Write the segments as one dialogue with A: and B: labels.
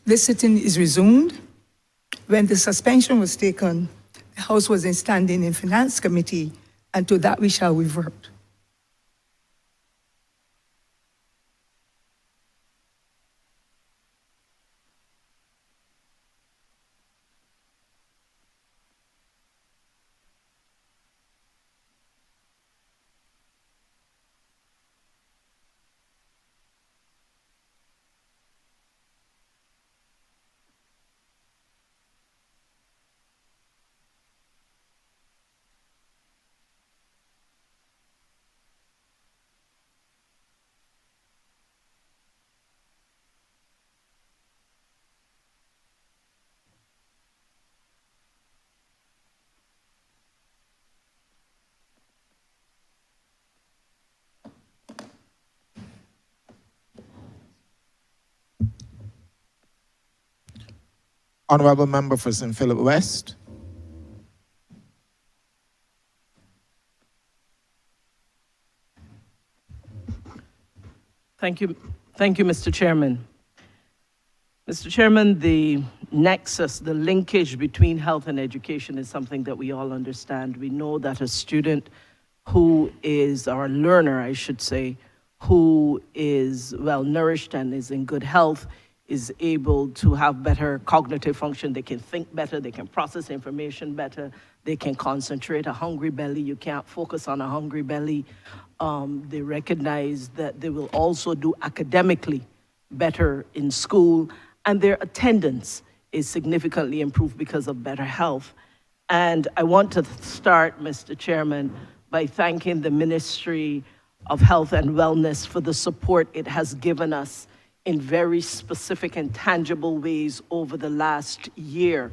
A: This sitting is resumed. When the suspension was taken, the House was in standing in Finance Committee, and to that we shall revert.
B: Honourable Member for St. Philip West.
C: Thank you, Mr. Chairman. Mr. Chairman, the nexus, the linkage between health and education is something that we all understand. We know that a student who is, or a learner, I should say, who is well nourished and is in good health is able to have better cognitive function. They can think better, they can process information better, they can concentrate. A hungry belly, you can't focus on a hungry belly. They recognize that they will also do academically better in school, and their attendance is significantly improved because of better health. And I want to start, Mr. Chairman, by thanking the Ministry of Health and Wellness for the support it has given us in very specific and tangible ways over the last year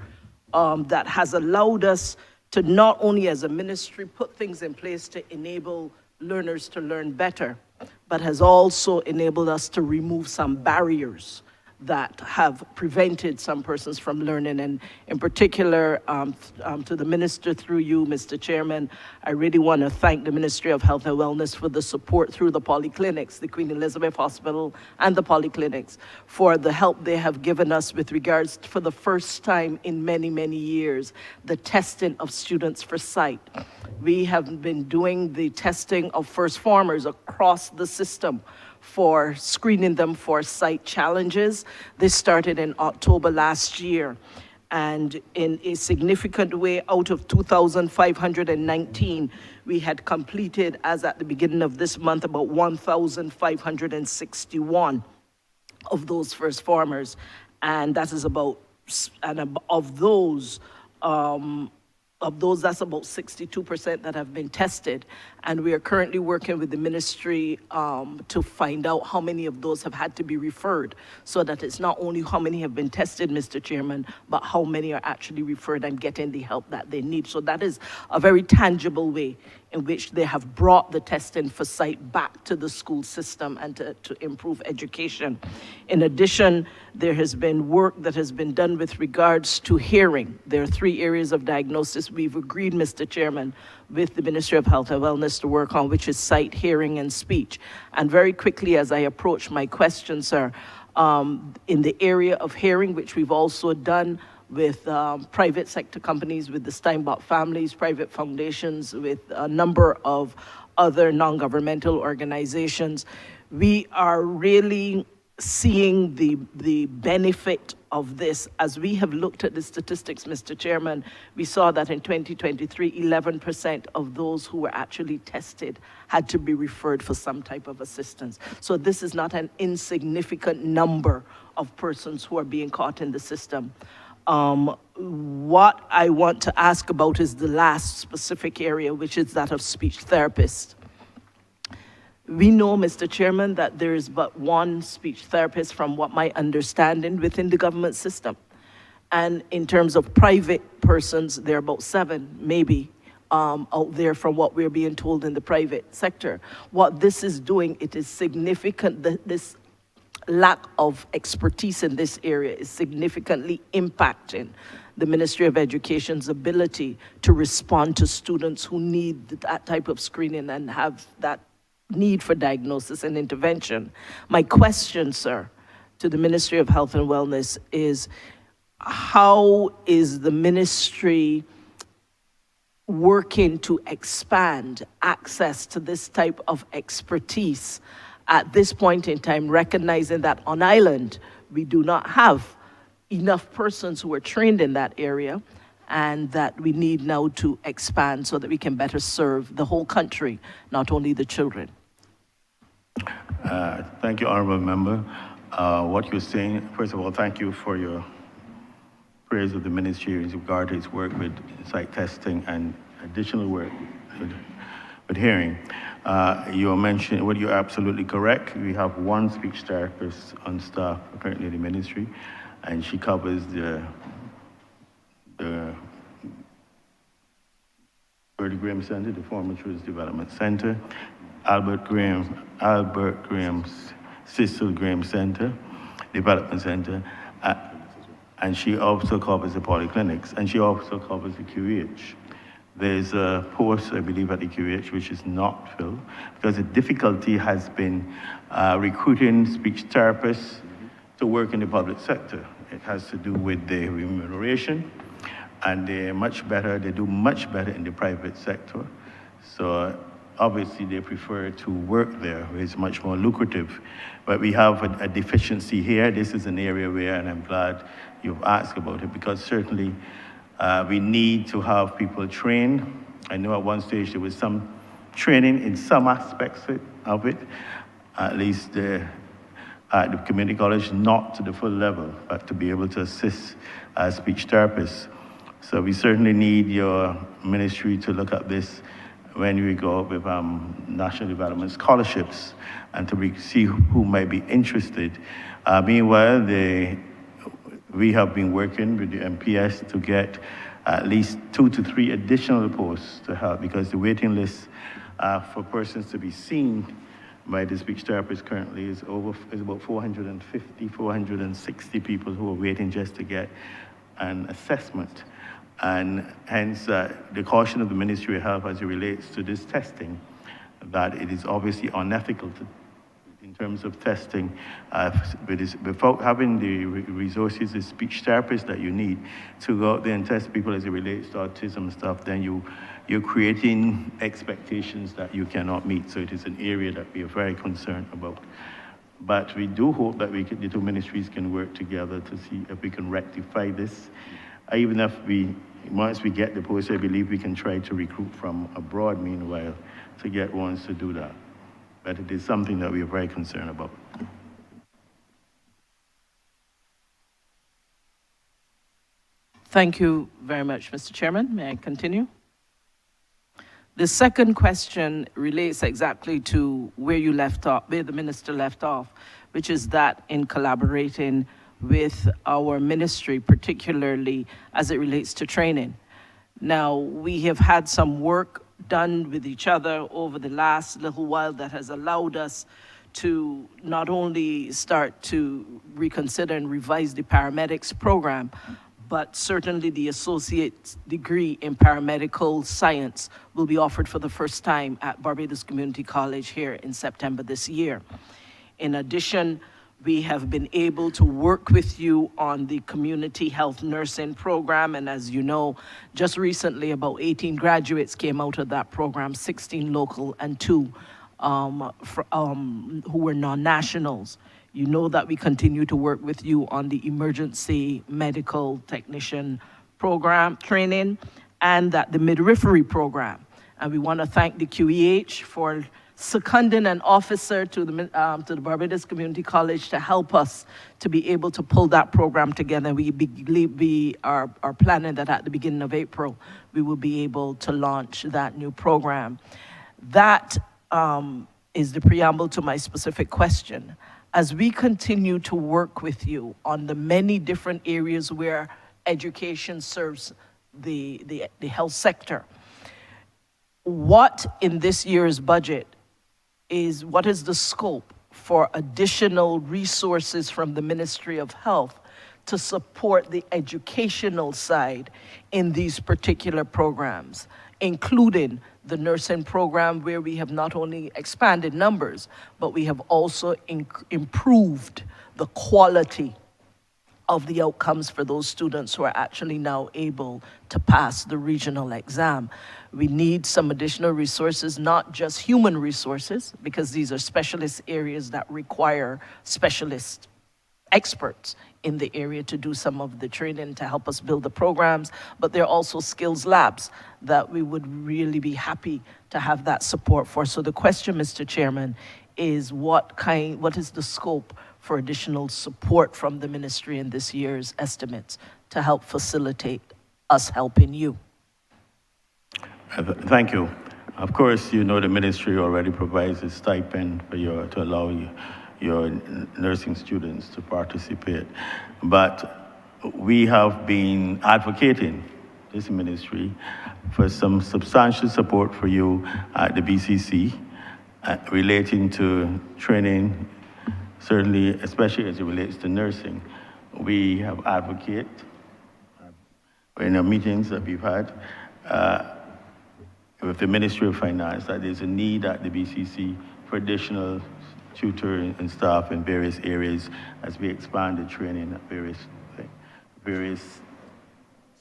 C: that has allowed us to not only as a ministry put things in place to enable learners to learn better, but has also enabled us to remove some barriers that have prevented some persons from learning. And in particular, to the minister through you, Mr. Chairman, I really want to thank the Ministry of Health and Wellness for the support through the polyclinics, the Queen Elizabeth Hospital and the polyclinics, for the help they have given us with regards to, for the first time in many, many years, the testing of students for sight. We have been doing the testing of first formers across the system for screening them for sight challenges. This started in October last year. And in a significant way, out of 2,519, we had completed, as at the beginning of this month, about 1,561 of those first formers. And that is about, and of those, that's about 62% that have been tested. And we are currently working with the ministry to find out how many of those have had to be referred, so that it's not only how many have been tested, Mr. Chairman, but how many are actually referred and getting the help that they need. So that is a very tangible way in which they have brought the testing for sight back to the school system and to improve education. In addition, there has been work that has been done with regards to hearing. There are 3 areas of diagnosis we've agreed, Mr. Chairman, with the Ministry of Health and Wellness to work on, which is sight, hearing, and speech. And very quickly, as I approach my question, sir, in the area of hearing, which we've also done with private sector companies, with the Steinbach families, private foundations, with a number of other non-governmental organizations, we are really seeing the benefit of this. As we have looked at the statistics, Mr. Chairman, we saw that in 2023, 11% of those who were actually tested had to be referred for some type of assistance. So this is not an insignificant number of persons who are being caught in the system. What I want to ask about is the last specific area, which is that of speech therapists. We know, Mr. Chairman, that there is but one speech therapist, from what my understanding, within the government system. And in terms of private persons, there are about 7, maybe, out there from what we're being told in the private sector. What this is doing, it is significant, this lack of expertise in this area is significantly impacting the Ministry of Education's ability to respond to students who need that type of screening and have that need for diagnosis and intervention. My question, sir, to the Ministry of Health and Wellness is, how is the ministry working to expand access to this type of expertise at this point in time, recognizing that on island, we do not have enough persons who are trained in that area, and that we need now to expand so that we can better serve the whole country, not only the children.
D: Thank you, Honourable Member. What you're saying, first of all, thank you for your praise of the ministry in regard to its work with site testing and additional work with hearing. You mentioned, well, you're absolutely correct. We have one speech therapist on staff currently in the ministry, and she covers the Bertie Graham Center, the former Children's Development Center, Albert Graham's Cecil Graham Center, Development Center, and she also covers the polyclinics, and she also covers the QEH. There's a post, I believe, at the QEH which is not filled, because the difficulty has been recruiting speech therapists to work in the public sector. It has to do with the remuneration, and they do much better in the private sector. So obviously they prefer to work there, where it's much more lucrative. But we have a deficiency here. This is an area where, and I'm glad you've asked about it, because certainly we need to have people trained. I know at one stage there was some training in some aspects of it, at least at the community college, not to the full level, but to be able to assist speech therapists. So we certainly need your ministry to look at this when we go with national development scholarships, and to see who might be interested. Meanwhile, we have been working with the MPS to get at least 2 to 3 additional posts to help, because the waiting list for persons to be seen by the speech therapist currently is about 450, 460 people who are waiting just to get an assessment. And hence the caution of the Ministry of Health as it relates to this testing, that it is obviously unethical in terms of testing without having the resources, the speech therapists that you need to go out there and test people as it relates to autism and stuff. Then you're creating expectations that you cannot meet. So it is an area that we are very concerned about. But we do hope that the two ministries can work together to see if we can rectify this. Even if once we get the post, I believe we can try to recruit from abroad meanwhile to get ones to do that. But it is something that we are very concerned about.
C: Thank you very much, Mr. Chairman. May I continue? The second question relates exactly to where you left off, where the minister left off, which is that in collaborating with our ministry, particularly as it relates to training. Now, we have had some work done with each other over the last little while that has allowed us to not only start to reconsider and revise the paramedics program, but certainly the associate degree in paramedical science will be offered for the first time at Barbados Community College here in September this year. In addition, we have been able to work with you on the community health nursing program, and as you know, just recently about 18 graduates came out of that program, 16 local and 2 who were non-nationals. You know that we continue to work with you on the emergency medical technician program training, and that the midwifery program. And we want to thank the QEH for seconding an officer to the Barbados Community College to help us to be able to pull that program together. We are planning that at the beginning of April, we will be able to launch that new program. That is the preamble to my specific question. As we continue to work with you on the many different areas where education serves the health sector, what in this year's budget what is the scope for additional resources from the Ministry of Health to support the educational side in these particular programs, including the nursing program, where we have not only expanded numbers, but we have also improved the quality of the outcomes for those students who are actually now able to pass the regional exam. We need some additional resources, not just human resources, because these are specialist areas that require specialist experts in the area to do some of the training to help us build the programs, but there are also skills labs that we would really be happy to have that support for. So the question, Mr. Chairman, is what is the scope for additional support from the ministry in this year's estimates to help facilitate us helping you?
D: Thank you. Of course, you know the ministry already provides a stipend for to allow your nursing students to participate. But we have been advocating, this ministry, for some substantial support for you at the BCC relating to training, certainly, especially as it relates to nursing. We have advocated in the meetings that we've had with the Ministry of Finance that there's a need at the BCC for additional tutoring and staff in various areas as we expand the training at various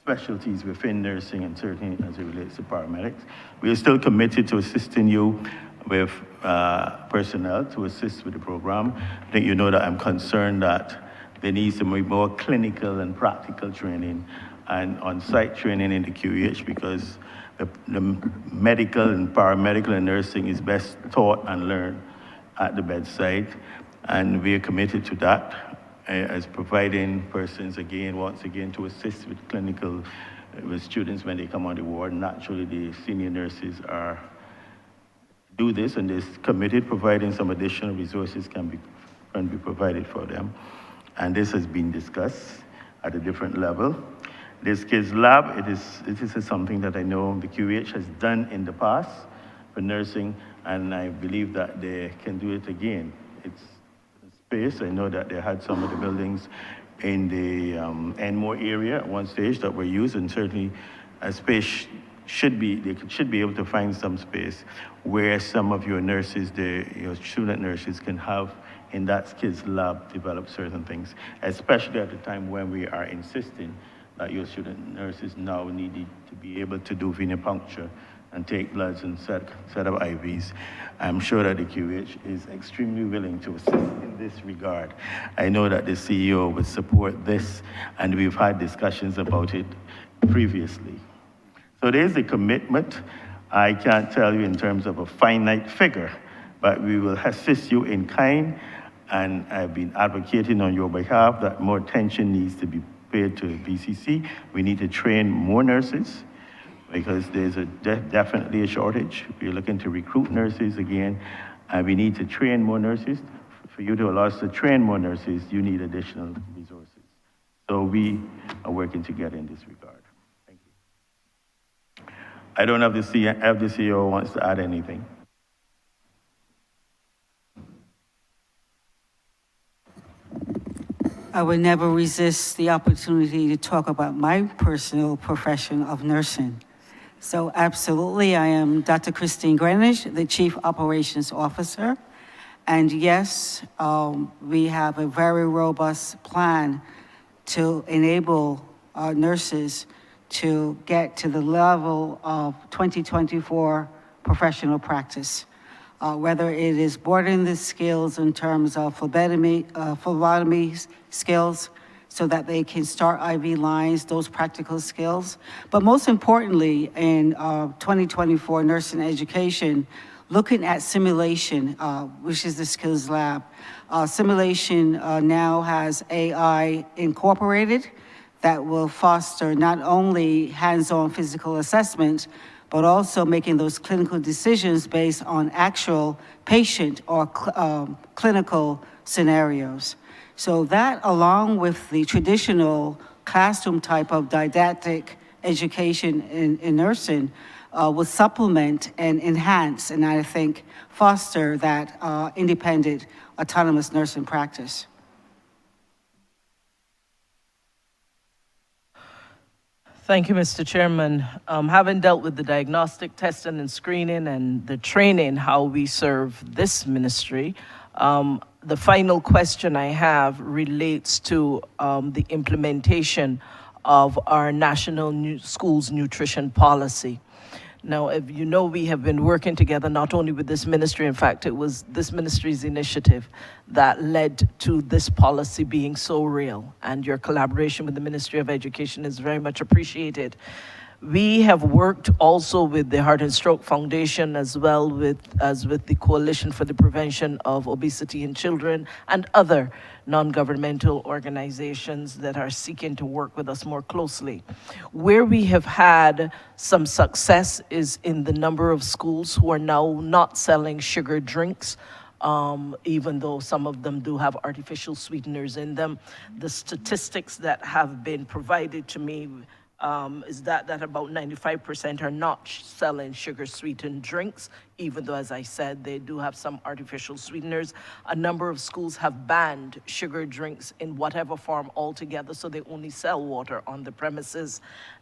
D: specialties within nursing and certainly as it relates to paramedics. We are still committed to assisting you with personnel to assist with the program. I think you know that I'm concerned that there needs to be more clinical and practical training and on-site training in the QEH because the medical and paramedical and nursing is best taught and learned at the bedside, and we are committed to that as providing persons once again to assist with clinical with students when they come on the ward. Naturally, the senior nurses do this and they're committed, providing some additional resources can be provided for them, and this has been discussed at a different level. This kids lab, this is something that I know the QEH has done in the past for nursing, and I believe that they can do it again. It's space. I know that they had some of the buildings in the Enmore area at one stage that were used, and certainly a space they should be able to find some space where some of your nurses, your student nurses can have in that kids lab develop certain things, especially at the time when we are insisting that your student nurses now needed to be able to do venipuncture and take bloods and set up IVs. I'm sure that the QH is extremely willing to assist in this regard. I know that the CEO would support this, and we've had discussions about it previously. So there's a commitment. I can't tell you in terms of a finite figure, but we will assist you in kind, and I've been advocating on your behalf that more attention needs to be paid to BCC. We need to train more nurses because there's definitely a shortage. We're looking to recruit nurses again, and we need to train more nurses. For you to allow us to train more nurses, you need additional resources. So we are working together in this regard. Thank you. I don't know if the CEO wants to add anything.
E: I would never resist the opportunity to talk about my personal profession of nursing. So absolutely, I am Dr. Christine Greenwich, the Chief Operations Officer. And yes, we have a very robust plan to enable our nurses to get to the level of 2024 professional practice. Whether it is broadening the skills in terms of phlebotomy skills so that they can start IV lines, those practical skills. But most importantly, in 2024 nursing education, looking at simulation, which is the skills lab. Simulation now has AI incorporated that will foster not only hands-on physical assessment, but also making those clinical decisions based on actual patient or clinical scenarios. So that, along with the traditional classroom type of didactic education in nursing, will supplement and enhance, and I think foster that independent, autonomous nursing practice.
C: Thank you, Mr. Chairman. Having dealt with the diagnostic testing and screening and the training, how we serve this ministry, the final question I have relates to the implementation of our national schools nutrition policy. Now, if you know, we have been working together not only with this ministry, in fact, it was this ministry's initiative that led to this policy being so real, and your collaboration with the Ministry of Education is very much appreciated. We have worked also with the Heart and Stroke Foundation as well as with the Coalition for the Prevention of Obesity in Children and other non-governmental organizations that are seeking to work with us more closely. Where we have had some success is in the number of schools who are now not selling sugar drinks, even though some of them do have artificial sweeteners in them. The statistics that have been provided to me is that about 95% are not selling sugar-sweetened drinks, even though, as I said, they do have some artificial sweeteners. A number of schools have banned sugar drinks in whatever form altogether, so they only sell water on the premises.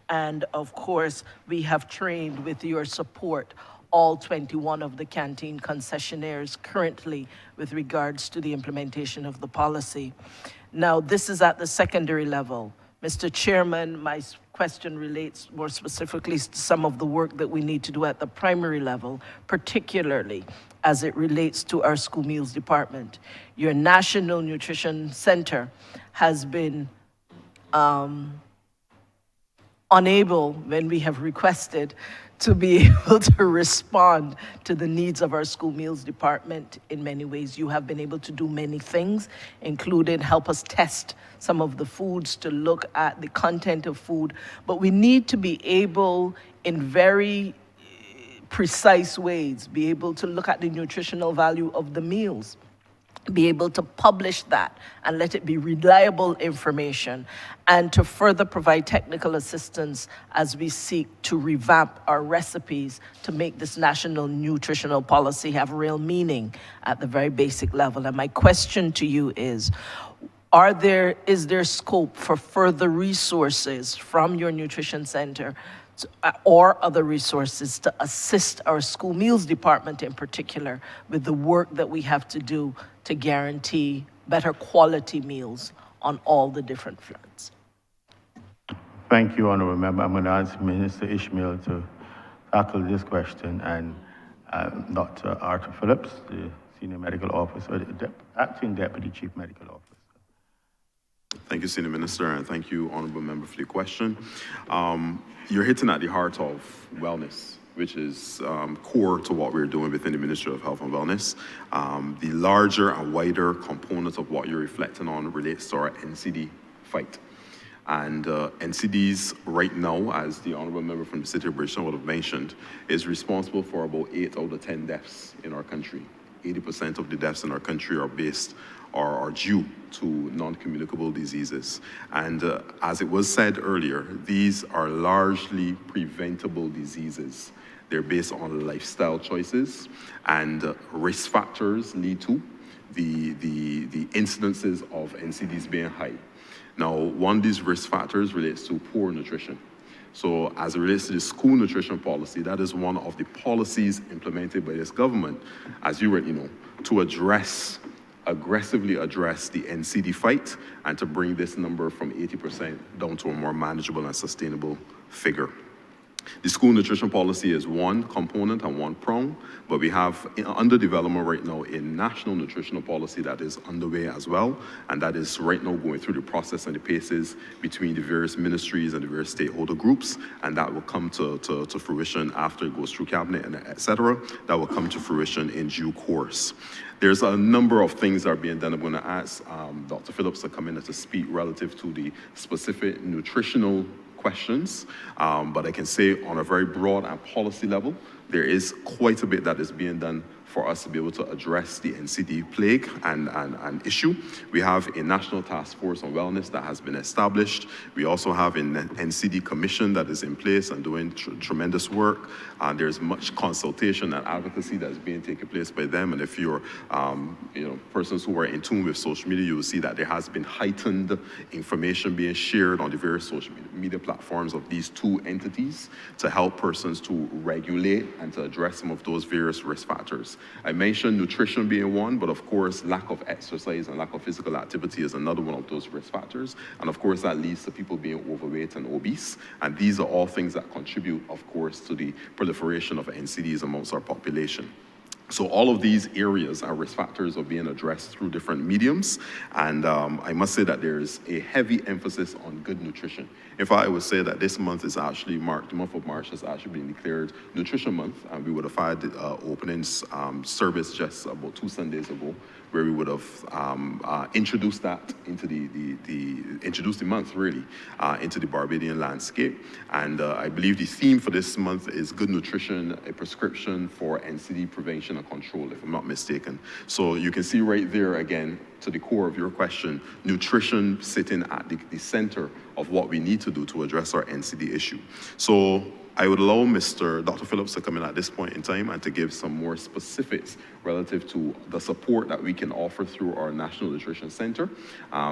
C: And of course, we have trained, with your support, all 21 of the canteen concessionaires currently with regards to the implementation of the policy. Now, this is at the secondary level. Mr. Chairman, my question relates more specifically to some of the work that we need to do at the primary level, particularly as it relates to our school meals department. Your National Nutrition Center has been unable, when we have requested, to be able to respond to the needs of our school meals department in many ways. You have been able to do many things, including help us test some of the foods to look at the content of food, but we need to be able, in very precise ways, be able to look at the nutritional value of the meals, be able to publish that and let it be reliable information, and to further provide technical assistance as we seek to revamp our recipes to make this national nutritional policy have real meaning at the very basic level. And my question to you is there scope for further resources from your nutrition center or other resources to assist our school meals department in particular with the work that we have to do to guarantee better quality meals on all the different fronts?
D: Thank you, Honourable Member. I'm going to ask Minister Ishmael to tackle this question, and Dr. Arthur Phillips, the Senior Medical Officer, the Acting Deputy Chief Medical Officer.
F: Thank you, Senior Minister, and thank you, Honourable Member, for your question. You're hitting at the heart of wellness, which is core to what we're doing within the Ministry of Health and Wellness. The larger and wider component of what you're reflecting on relates to our NCD fight. And NCDs right now, as the Honourable Member from the City of Bridgeton would have mentioned, is responsible for about 8 out of 10 deaths in our country. 80% of the deaths in our country are due to non-communicable diseases. And as it was said earlier, these are largely preventable diseases. They're based on lifestyle choices, and risk factors lead to the incidences of NCDs being high. Now, one of these risk factors relates to poor nutrition. So as it relates to the school nutrition policy, that is one of the policies implemented by this government, as you already know, to aggressively address the NCD fight and to bring this number from 80% down to a more manageable and sustainable figure. The school nutrition policy is one component and one prong, but we have under development right now a national nutritional policy that is underway as well, and that is right now going through the process and the paces between the various ministries and the various stakeholder groups, and that will come to fruition after it goes through cabinet and et cetera. That will come to fruition in due course. There's a number of things that are being done. I'm going to ask Dr. Phillips to come in and to speak relative to the specific nutritional questions, but I can say on a very broad and policy level, there is quite a bit that is being done for us to be able to address the NCD plague and issue. We have a national task force on wellness that has been established. We also have an NCD commission that is in place and doing tremendous work. There's much consultation and advocacy that is being taken place by them. And if you're, persons who are in tune with social media, you will see that there has been heightened information being shared on the various social media platforms of these two entities to help persons to regulate and to address some of those various risk factors. I mentioned nutrition being one, but of course, lack of exercise and lack of physical activity is another one of those risk factors. And of course, that leads to people being overweight and obese. And these are all things that contribute, of course, to the proliferation of NCDs amongst our population. So all of these areas and risk factors are being addressed through different mediums. And I must say that there's a heavy emphasis on good nutrition. In fact, I would say that this month is actually marked, the month of March has actually been declared Nutrition Month. And we would have had openings service just about 2 Sundays ago, where we would have introduced that into introduced the month really into the Barbadian landscape. And I believe the theme for this month is good nutrition, a prescription for NCD prevention and control, if I'm not mistaken. So you can see right there again, to the core of your question, nutrition sitting at the center of what we need to do to address our NCD issue. So I would allow Dr. Phillips to come in at this point in time and to give some more specifics relative to the support that we can offer through our National Nutrition Center.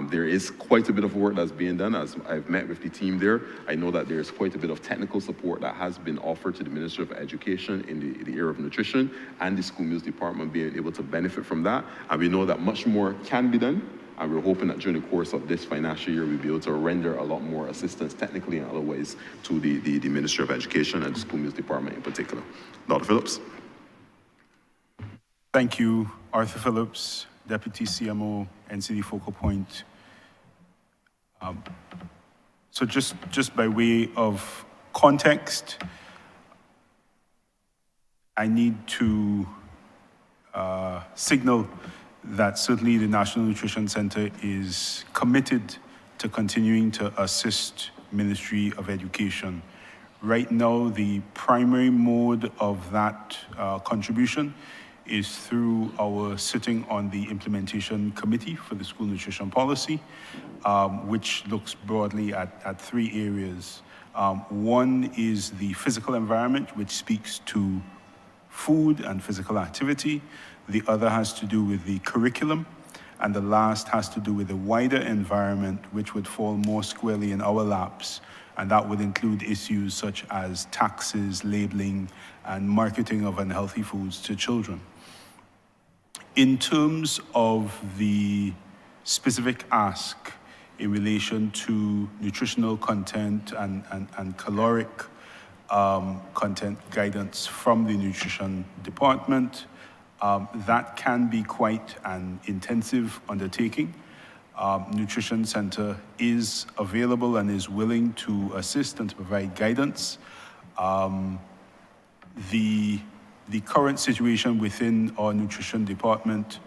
F: There is quite a bit of work that's being done. As I've met with the team there, I know that there's quite a bit of technical support that has been offered to the Ministry of Education in the area of nutrition, and the School Meals Department being able to benefit from that. And we know that much more can be done. And we're hoping that during the course of this financial year, we'll be able to render a lot more assistance technically and other ways to the Ministry of Education and the School Meals Department in particular. Dr. Phillips.
G: Thank you, Arthur Phillips, Deputy CMO, NCD Focal Point. So just by way of context, I need to signal that certainly the National Nutrition Center is committed to continuing to assist Ministry of Education. Right now, the primary mode of that contribution is through our sitting on the implementation committee for the school nutrition policy, which looks broadly at 3 areas. One is the physical environment, which speaks to food and physical activity. The other has to do with the curriculum, and the last has to do with the wider environment, which would fall more squarely in our laps, and that would include issues such as taxes, labeling, and marketing of unhealthy foods to children. In terms of the specific ask in relation to nutritional content and caloric content guidance from the nutrition department, that can be quite an intensive undertaking. Nutrition Center is available and is willing to assist and to provide guidance. The current situation within our nutrition department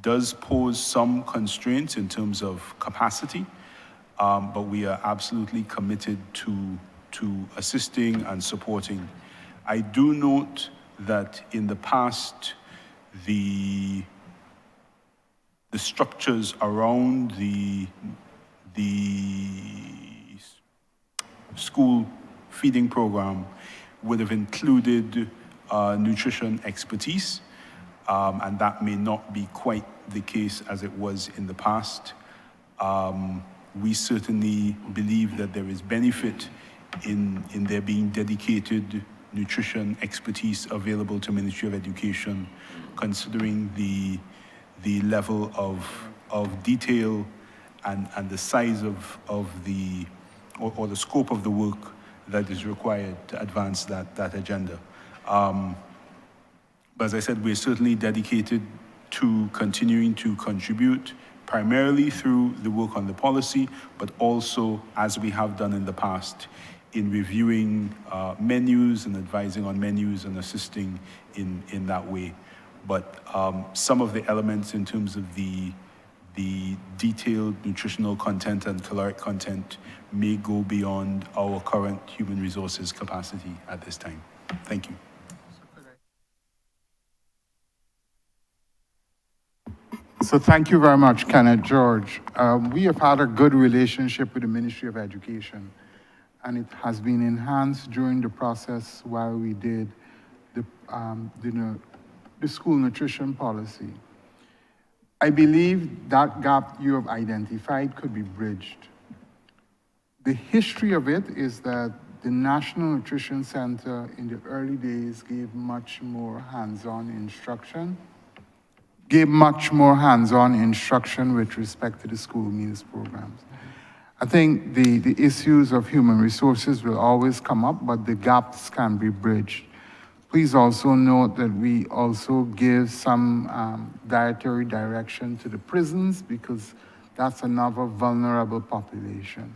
G: does pose some constraints in terms of capacity, but we are absolutely committed to assisting and supporting. I do note that in the past, the structures around the school feeding program would have included nutrition expertise, and that may not be quite the case as it was in the past. We certainly believe that there is benefit in there being dedicated nutrition expertise available to Ministry of Education, considering the level of detail and the size of the scope of the work that is required to advance that agenda. But as I said, we're certainly dedicated to continuing to contribute, primarily through the work on the policy, but also, as we have done in the past, in reviewing menus and advising on menus and assisting in that way. But some of the elements in terms of the detailed nutritional content and caloric content may go beyond our current human resources capacity at this time. Thank you.
H: So thank you very much, Kenneth George. We have had a good relationship with the Ministry of Education, and it has been enhanced during the process while we did the school nutrition policy. I believe that gap you have identified could be bridged. The history of it is that the National Nutrition Center in the early days gave much more hands-on instruction with respect to the school meals programs. I think the issues of human resources will always come up, but the gaps can be bridged. Please also note that we also give some dietary direction to the prisons because that's another vulnerable population.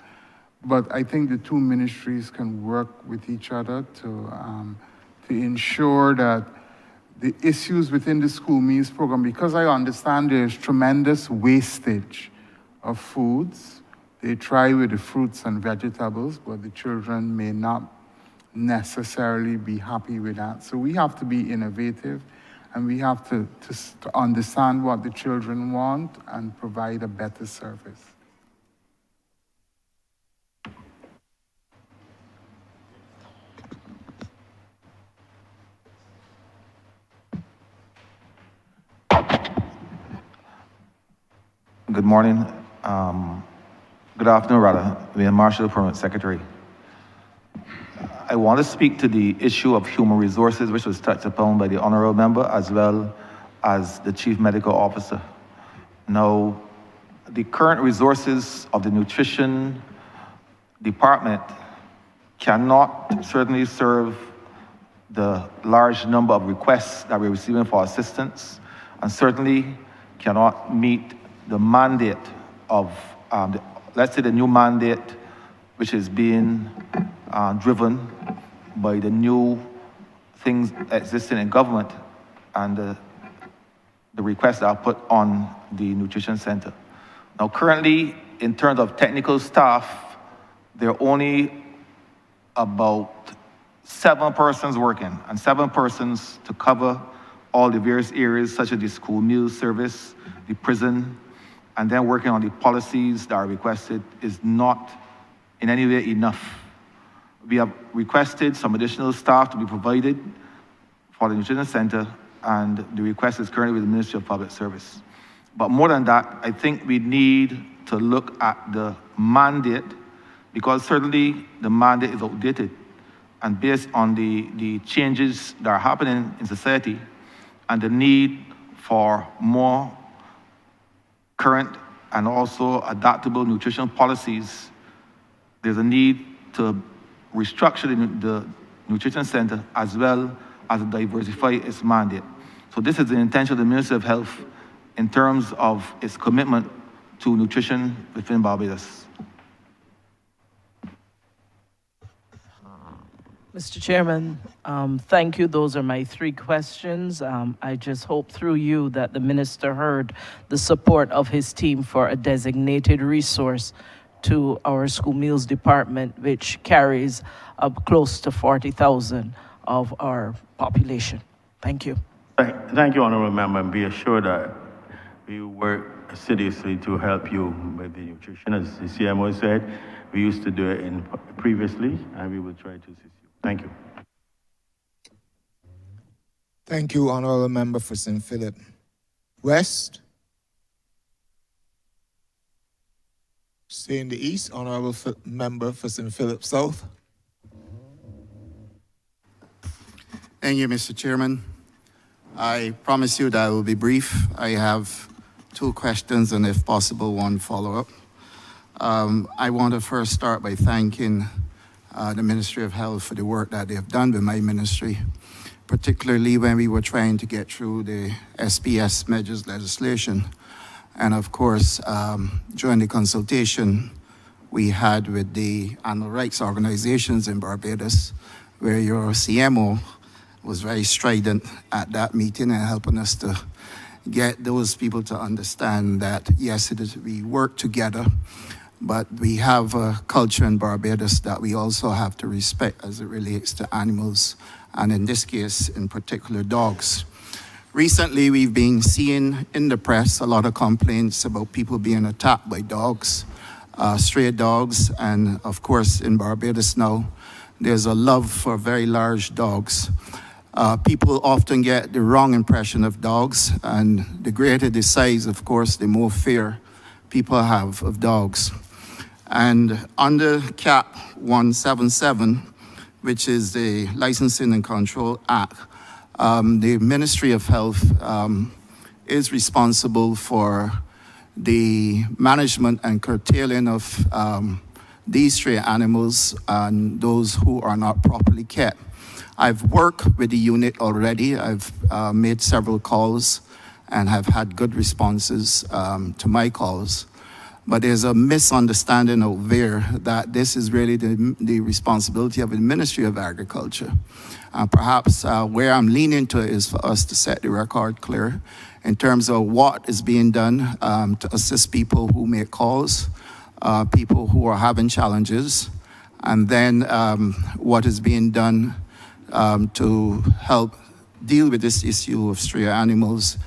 H: But I think the two ministries can work with each other to ensure that the issues within the school meals program, because I understand there's tremendous wastage of foods. They try with the fruits and vegetables, but the children may not necessarily be happy with that. So we have to be innovative, and we have to understand what the children want and provide a better service.
I: Good morning. Good afternoon, rather. Mayor Marshall, Permanent Secretary. I want to speak to the issue of human resources, which was touched upon by the Honourable Member as well as the Chief Medical Officer. Now, the current resources of the Nutrition Department cannot certainly serve the large number of requests that we're receiving for assistance, and certainly cannot meet the mandate of, let's say, the new mandate, which is being driven by the new things existing in government and the requests that are put on the Nutrition Center. Now, currently, in terms of technical staff, there are only about 7 persons working, and 7 persons to cover all the various areas such as the school meal service, the prison, and then working on the policies that are requested is not in any way enough. We have requested some additional staff to be provided for the Nutrition Center, and the request is currently with the Ministry of Public Service. But more than that, I think we need to look at the mandate, because certainly the mandate is outdated, and based on the changes that are happening in society and the need for more current and also adaptable nutrition policies, there's a need to restructure the Nutrition Center as well as diversify its mandate. So this is the intention of the Ministry of Health in terms of its commitment to nutrition within Barbados.
C: Mr. Chairman, thank you. Those are my 3 questions. I just hope through you that the minister heard the support of his team for a designated resource to our school meals department, which carries up close to 40,000 of our population. Thank you.
D: Thank you, Honourable Member, and be assured that we work assiduously to help you with the nutrition. As the CMO said, we used to do it previously, and we will try to assist you. Thank you.
B: Thank you, Honourable Member for St. Philip West. Stay in the East, Honourable Member for St. Philip South.
J: Thank you, Mr. Chairman. I promise you that I will be brief. I have 2 questions and, if possible, 1 follow-up. I want to first start by thanking the Ministry of Health for the work that they have done with my ministry, particularly when we were trying to get through the SPS measures legislation. And of course, during the consultation we had with the animal rights organizations in Barbados, where your CMO was very strident at that meeting and helping us to get those people to understand that, yes, we work together, but we have a culture in Barbados that we also have to respect as it relates to animals, and in this case, in particular, dogs. Recently, we've been seeing in the press a lot of complaints about people being attacked by dogs, stray dogs, and of course, in Barbados now, there's a love for very large dogs. People often get the wrong impression of dogs, and the greater the size, of course, the more fear people have of dogs. And under CAP 177, which is the Licensing and Control Act, the Ministry of Health is responsible for the management and curtailing of these stray animals and those who are not properly kept. I've worked with the unit already. I've made several calls and have had good responses to my calls. But there's a misunderstanding out there that this is really the responsibility of the Ministry of Agriculture. Perhaps where I'm leaning to is for us to set the record clear in terms of what is being done to assist people who make calls, people who are having challenges, and then what is being done to help deal with this issue of stray animals,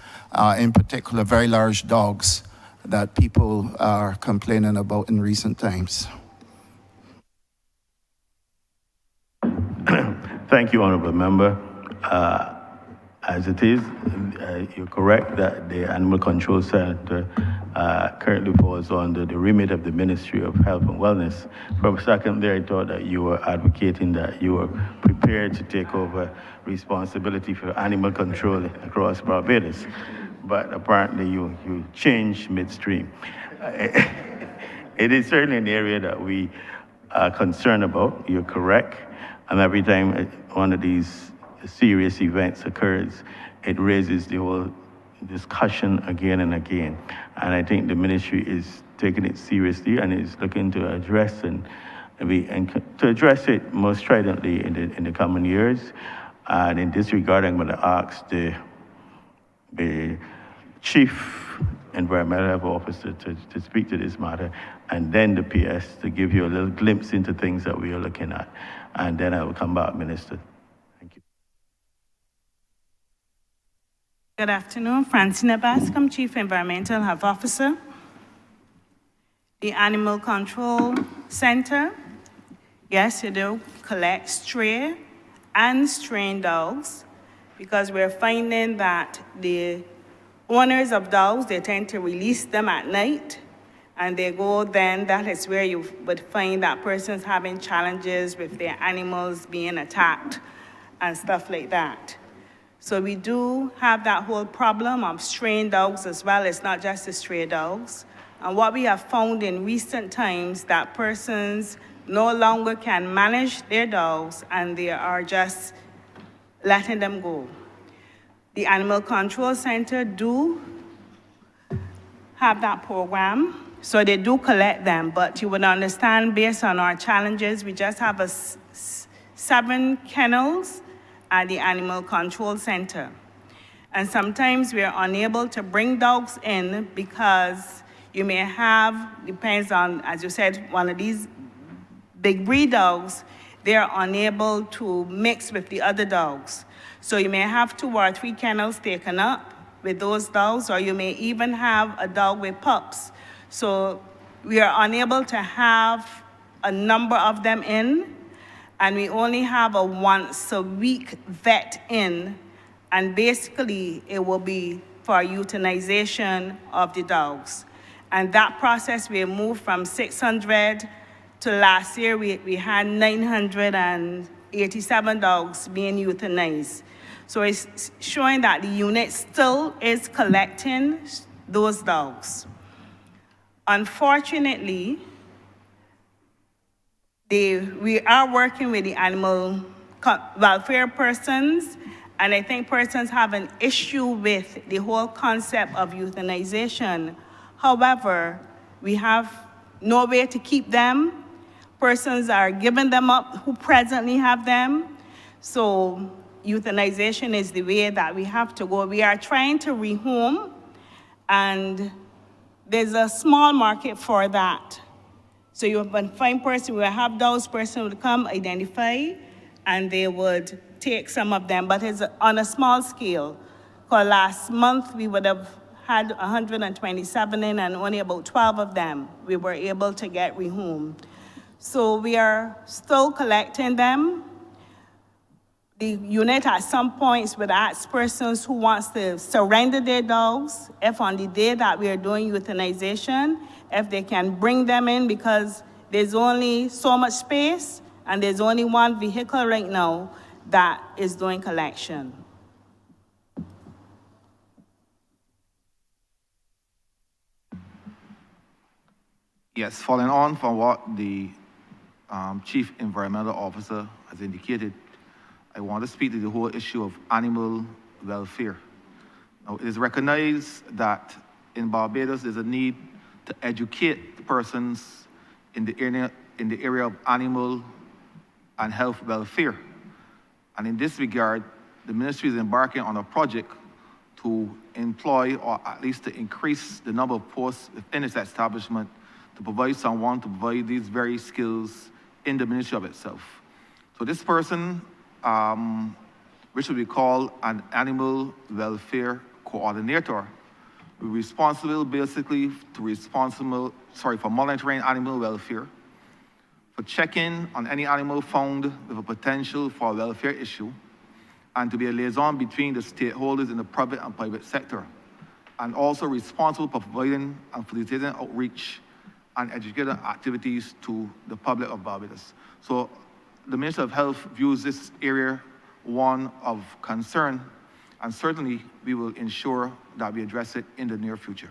J: in particular very large dogs that people are complaining about in recent times.
D: Thank you, Honourable Member. As it is, you're correct that the Animal Control Center currently falls under the remit of the Ministry of Health and Wellness. For a second there, I thought that you were advocating that you were prepared to take over responsibility for animal control across Barbados, but apparently you changed midstream. It is certainly an area that we are concerned about. You're correct. And every time one of these serious events occurs, it raises the whole discussion again and again. And I think the ministry is taking it seriously and is looking to address to address it most stridently in the coming years. And in this regard, I'm going to ask the Chief Environmental Health Officer to speak to this matter, and then the PS to give you a little glimpse into things that we are looking at. And then I will come back, Minister. Thank you.
K: Good afternoon. Francina Bascom, Chief Environmental Health Officer. The Animal Control Center, yes, it do collect stray and strained dogs, because we're finding that the owners of dogs, they tend to release them at night, and they go then, that is where you would find that person's having challenges with their animals being attacked and stuff like that. So we do have that whole problem of strained dogs as well. It's not just the stray dogs. And what we have found in recent times, that persons no longer can manage their dogs and they are just letting them go. The Animal Control Center do have that program. So they do collect them, but you would understand based on our challenges, we just have 7 kennels at the Animal Control Center. And sometimes we are unable to bring dogs in because you may have, depends on, as you said, one of these big breed dogs, they are unable to mix with the other dogs. So you may have 2 or 3 kennels taken up with those dogs, or you may even have a dog with pups. So we are unable to have a number of them in, and we only have a once-a-week vet in, and basically it will be for euthanization of the dogs. And that process, we moved from 600 to last year, we had 987 dogs being euthanized. So it's showing that the unit still is collecting those dogs. Unfortunately, we are working with the animal welfare persons, and I think persons have an issue with the whole concept of euthanization. However, we have no way to keep them. Persons are giving them up who presently have them. So euthanization is the way that we have to go. We are trying to rehome, and there's a small market for that. So you would find person, we will have those person would come, identify, and they would take some of them, but it's on a small scale. Because last month we would have had 127 in, and only about 12 of them we were able to get rehomed. So we are still collecting them. The unit at some points would ask persons who wants to surrender their dogs, if on the day that we are doing euthanization, if they can bring them in, because there's only so much space, And there's only one vehicle right now that is doing collection.
I: Yes, following on from what the Chief Environmental Officer has indicated, I want to speak to the whole issue of animal welfare. Now, it is recognized that in Barbados there's a need to educate the persons in the area of animal and health welfare. And in this regard, the ministry is embarking on a project to employ, or at least to increase the number of posts within its establishment to provide someone to provide these very skills in the ministry of itself. So this person, which will be called an animal welfare coordinator, will be responsible basically for monitoring animal welfare, for checking on any animal found with a potential for a welfare issue, and to be a liaison between the stakeholders in the private and private sector, and also responsible for providing and facilitating outreach and educational activities to the public of Barbados. So the Minister of Health views this area one of concern, and certainly we will ensure that we address it in the near future.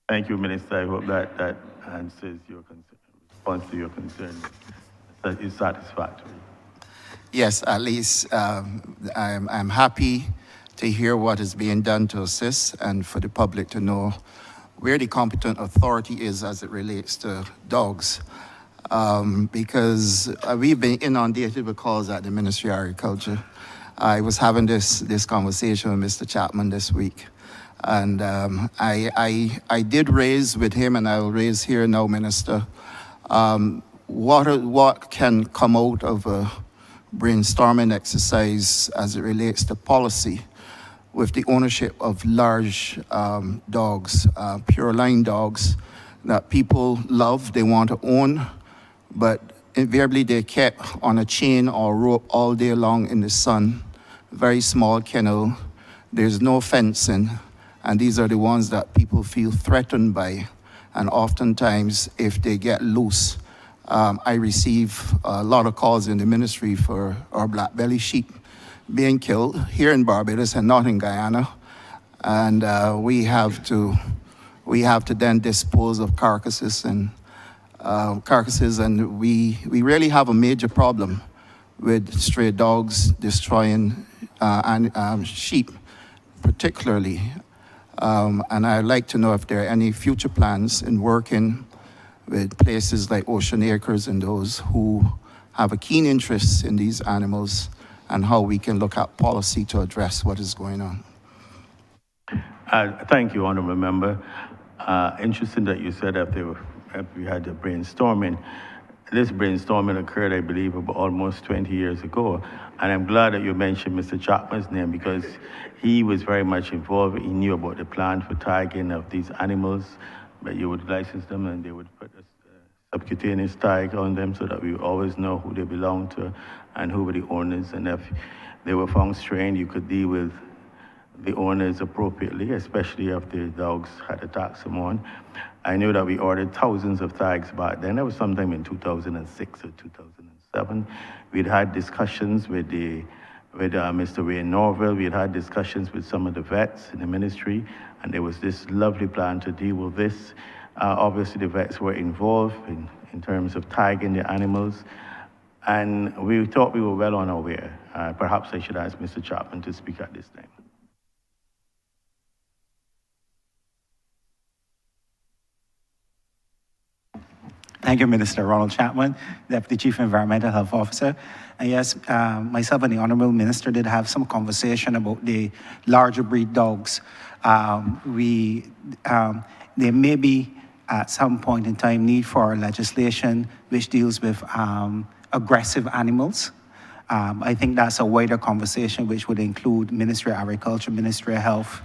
D: Thank you, Minister. I hope that answers your concern, response to your concern. That is satisfactory.
J: Yes, at least I'm happy to hear what is being done to assist and for the public to know where the competent authority is as it relates to dogs. Because we've been inundated with calls at the Ministry of Agriculture. I was having this conversation with Mr. Chapman this week. And I did raise with him, and I will raise here now, Minister, what can come out of a brainstorming exercise as it relates to policy with the ownership of large dogs, pure line dogs that people love, they want to own, but invariably they're kept on a chain or rope all day long in the sun, very small kennel, there's no fencing, and these are the ones that people feel threatened by. And oftentimes, if they get loose, I receive a lot of calls in the ministry for our black belly sheep being killed here in Barbados and not in Guyana. And we have to then dispose of carcasses, and we really have a major problem with stray dogs destroying sheep, particularly. And I'd like to know if there are any future plans in working with places like Ocean Acres and those who have a keen interest in these animals, and how we can look at policy to address what is going on.
D: Thank you, Honourable Member. Interesting that you said that we had the brainstorming. This brainstorming occurred, I believe, about almost 20 years ago. And I'm glad that you mentioned Mr. Chapman's name, because he was very much involved. He knew about the plan for tagging of these animals, but you would license them and they would put a subcutaneous tag on them so that we would always know who they belong to and who were the owners. And if they were found strained, you could deal with the owners appropriately, especially if the dogs had attacked someone. I knew that we ordered thousands of tags back then. That was sometime in 2006 or 2007. We'd had discussions with Mr. Wayne Norville. We had discussions with some of the vets in the ministry, and there was this lovely plan to deal with this. Obviously, the vets were involved in terms of tagging the animals, and we thought we were well on our way. Perhaps I should ask Mr. Chapman to speak at this time.
L: Thank you, Minister Ronald Chapman, Deputy Chief Environmental Health Officer. And yes, myself and the Honourable Minister did have some conversation about the larger breed dogs. There may be, at some point in time, need for legislation which deals with aggressive animals. I think that's a wider conversation which would include Ministry of Agriculture, Ministry of Health,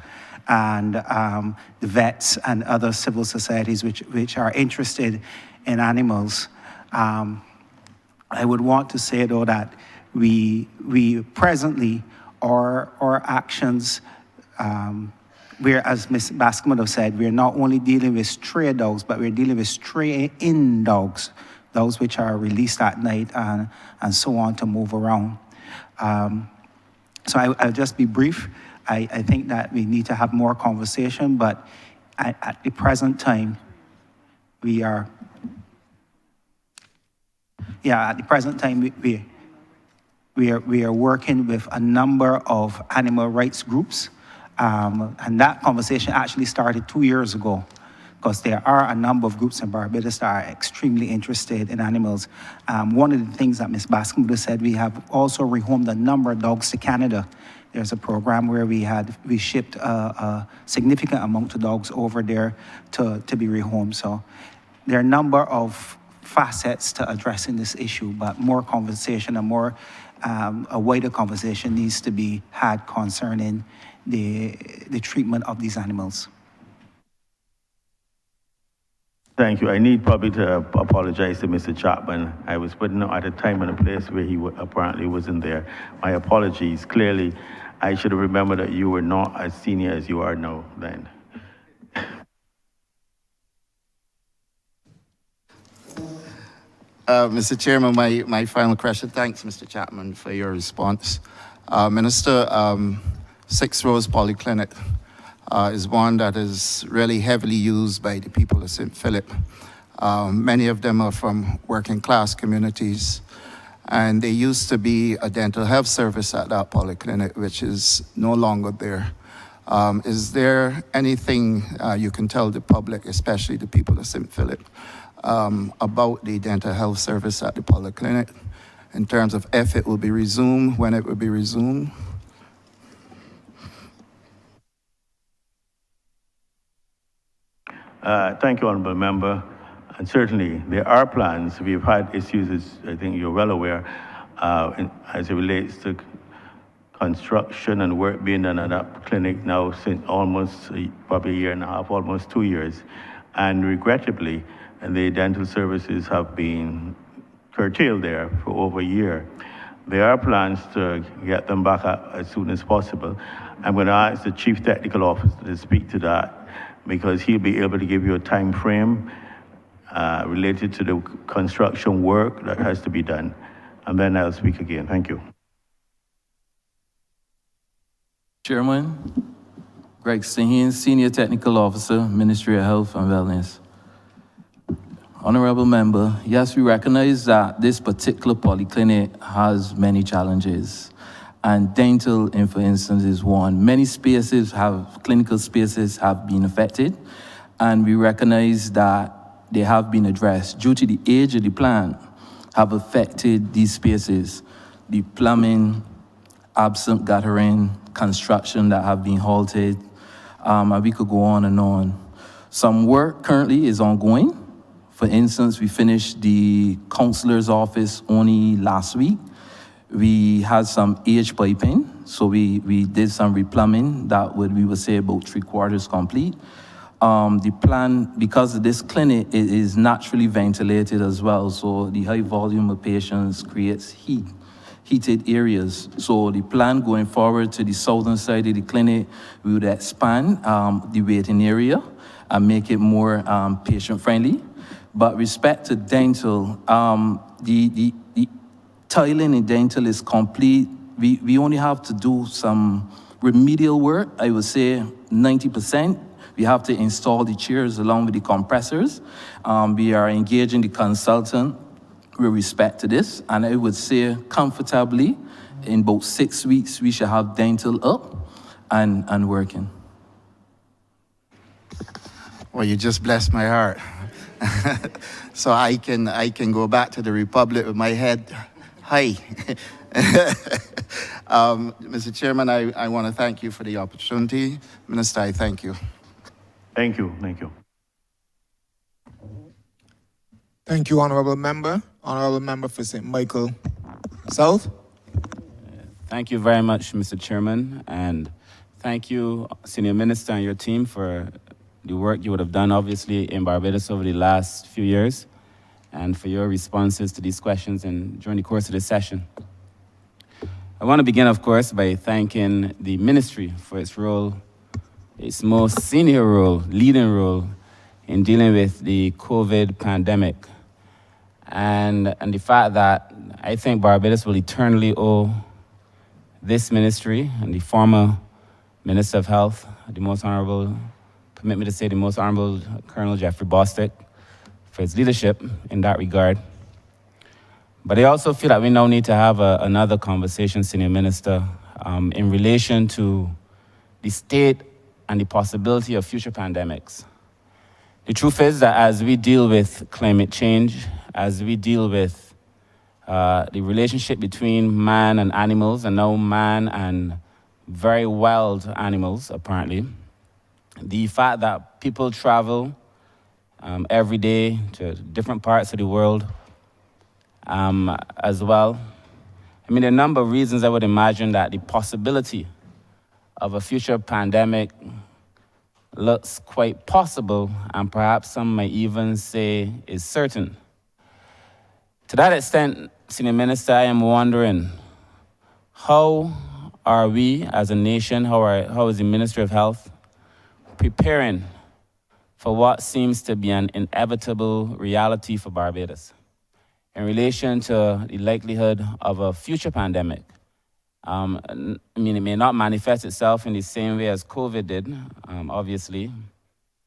L: and the vets and other civil societies which are interested in animals. I would want to say, though, that we presently, our actions where, as Ms. Bascom have said, we're not only dealing with stray dogs, but we're dealing with stray-in dogs, those which are released at night and so on to move around. So I'll just be brief. I think that we need to have more conversation, but at the present time, we are working with a number of animal rights groups, and that conversation actually started 2 years ago, because there are a number of groups in Barbados that are extremely interested in animals. One of the things that Ms. Bascom said, we have also rehomed a number of dogs to Canada. There's a program where we shipped a significant amount of dogs over there to be rehomed. So there are a number of facets to addressing this issue, but more conversation and more a wider conversation needs to be had concerning the treatment of these animals.
D: Thank you. I need probably to apologize to Mr. Chapman. I was putting him at a time and a place where he apparently wasn't there. My apologies. Clearly, I should have remembered that you were not as senior as you are now then.
J: Mr. Chairman, my final question. Thanks, Mr. Chapman, for your response. Minister, Six Rose Polyclinic is one that is really heavily used by the people of St. Philip. Many of them are from working class communities, and there used to be a dental health service at that polyclinic, which is no longer there. Is there anything you can tell the public, especially the people of St. Philip, about the dental health service at the polyclinic in terms of if it will be resumed, when it will be resumed?
D: Thank you, Honourable Member. And certainly, there are plans. We've had issues, as I think you're well aware, as it relates to construction and work being done at that clinic now since almost probably a year and a half, almost 2 years. And regrettably, the dental services have been curtailed there for over a year. There are plans to get them back as soon as possible. I'm going to ask the Chief Technical Officer to speak to that, because he'll be able to give you a time frame related to the construction work that has to be done. And then I'll speak again. Thank you.
M: Chairman, Greg Sahin, Senior Technical Officer, Ministry of Health and Wellness. Honorable Member, yes, we recognize that this particular polyclinic has many challenges. And dental, for instance, is one. Many clinical spaces have been affected, and we recognize that they have been addressed. Due to the age of the plant, have affected these spaces. The plumbing, absent guttering, construction that have been halted, and we could go on and on. Some work currently is ongoing. For instance, we finished the counselor's office only last week. We had some age piping, so we did some replumbing that we would say about 3/4 complete. The plan, because of this clinic, it is naturally ventilated as well, so the high volume of patients creates heated areas. So the plan going forward to the southern side of the clinic, we would expand the waiting area and make it more patient-friendly. But respect to dental, the tiling in dental is complete. We only have to do some remedial work. I would say 90%. We have to install the chairs along with the compressors. We are engaging the consultant with respect to this, and I would say comfortably in about 6 weeks we should have dental up and working.
J: Well, you just blessed my heart. So I can go back to the Republic with my head high. Mr. Chairman, I want to thank you for the opportunity. Minister, I thank you.
D: Thank you. Thank you.
B: Thank you, Honourable Member. Honourable Member for St. Michael South.
N: Thank you very much, Mr. Chairman, and thank you, Senior Minister and your team, for the work you would have done, obviously, in Barbados over the last few years, and for your responses to these questions during the course of this session. I want to begin, of course, by thanking the Ministry for its role its most senior role, leading role, in dealing with the COVID pandemic. And the fact that I think Barbados will eternally owe this ministry and the former Minister of Health, the Most Honourable, permit me to say the Most Honourable Colonel Jeffrey Bostick, for his leadership in that regard. But I also feel that we now need to have another conversation, Senior Minister, in relation to the state and the possibility of future pandemics. The truth is that as we deal with climate change, as we deal with the relationship between man and animals, and now man and very wild animals, apparently, the fact that people travel every day to different parts of the world as well. I mean, there are a number of reasons I would imagine that the possibility of a future pandemic looks quite possible, and perhaps some might even say is certain. To that extent, Senior Minister, I am wondering, how are we as a nation, how is the Ministry of Health preparing for what seems to be an inevitable reality for Barbados in relation to the likelihood of a future pandemic? I mean, it may not manifest itself in the same way as COVID did, obviously,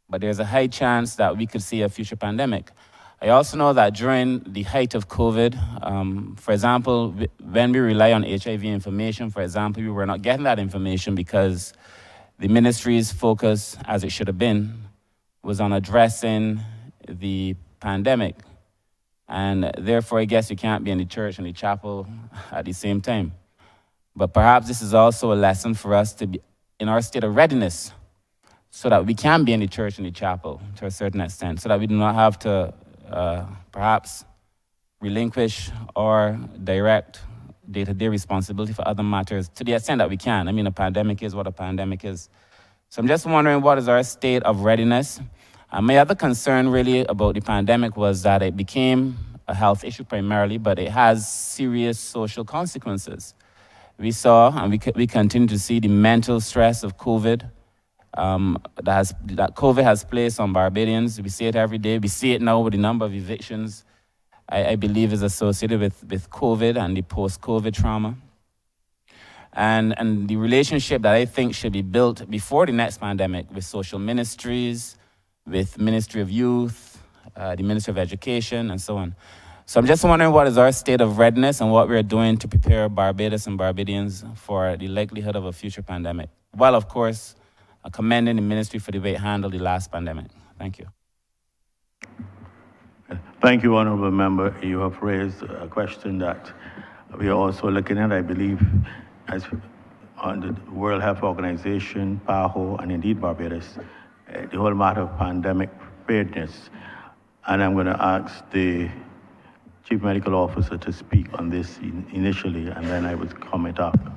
N: but there's a high chance that we could see a future pandemic. I also know that during the height of COVID, for example, when we rely on HIV information, for example, we were not getting that information because the ministry's focus, as it should have been, was on addressing the pandemic. And therefore, I guess you can't be in the church and the chapel at the same time. But perhaps this is also a lesson for us to be in our state of readiness so that we can be in the church and the chapel to a certain extent, so that we do not have to perhaps relinquish or direct day-to-day responsibility for other matters to the extent that we can. I mean, a pandemic is what a pandemic is. So I'm just wondering, what is our state of readiness? My other concern really about the pandemic was that it became a health issue primarily, but it has serious social consequences. We saw, and we continue to see, the mental stress of COVID that COVID has placed on Barbadians. We see it every day. We see it now with the number of evictions I believe is associated with COVID and the post-COVID trauma. And the relationship that I think should be built before the next pandemic with social ministries, with Ministry of Youth, the Ministry of Education, and so on. So I'm just wondering, what is our state of readiness and what we're doing to prepare Barbados and Barbadians for the likelihood of a future pandemic, while, of course, commending the ministry for the way it handled the last pandemic. Thank you.
D: Thank you, Honourable Member. You have raised a question that we are also looking at, I believe, as on the World Health Organization, PAHO, and indeed Barbados, the whole matter of pandemic preparedness. And I'm going to ask the Chief Medical Officer to speak on this initially, and then I would comment after.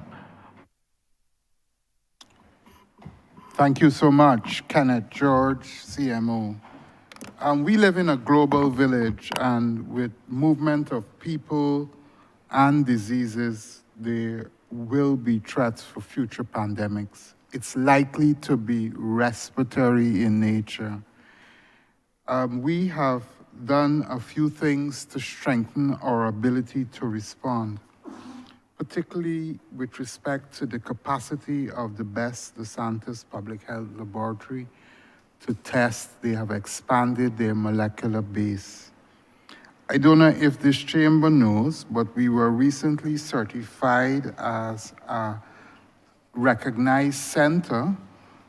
H: Thank you so much, Kenneth George, CMO. We live in a global village, and with movement of people and diseases, there will be threats for future pandemics. It's likely to be respiratory in nature. We have done a few things to strengthen our ability to respond, particularly with respect to the capacity of the BEST, the Santos Public Health Laboratory, to test. They have expanded their molecular base. I don't know if this chamber knows, but we were recently certified as a recognized center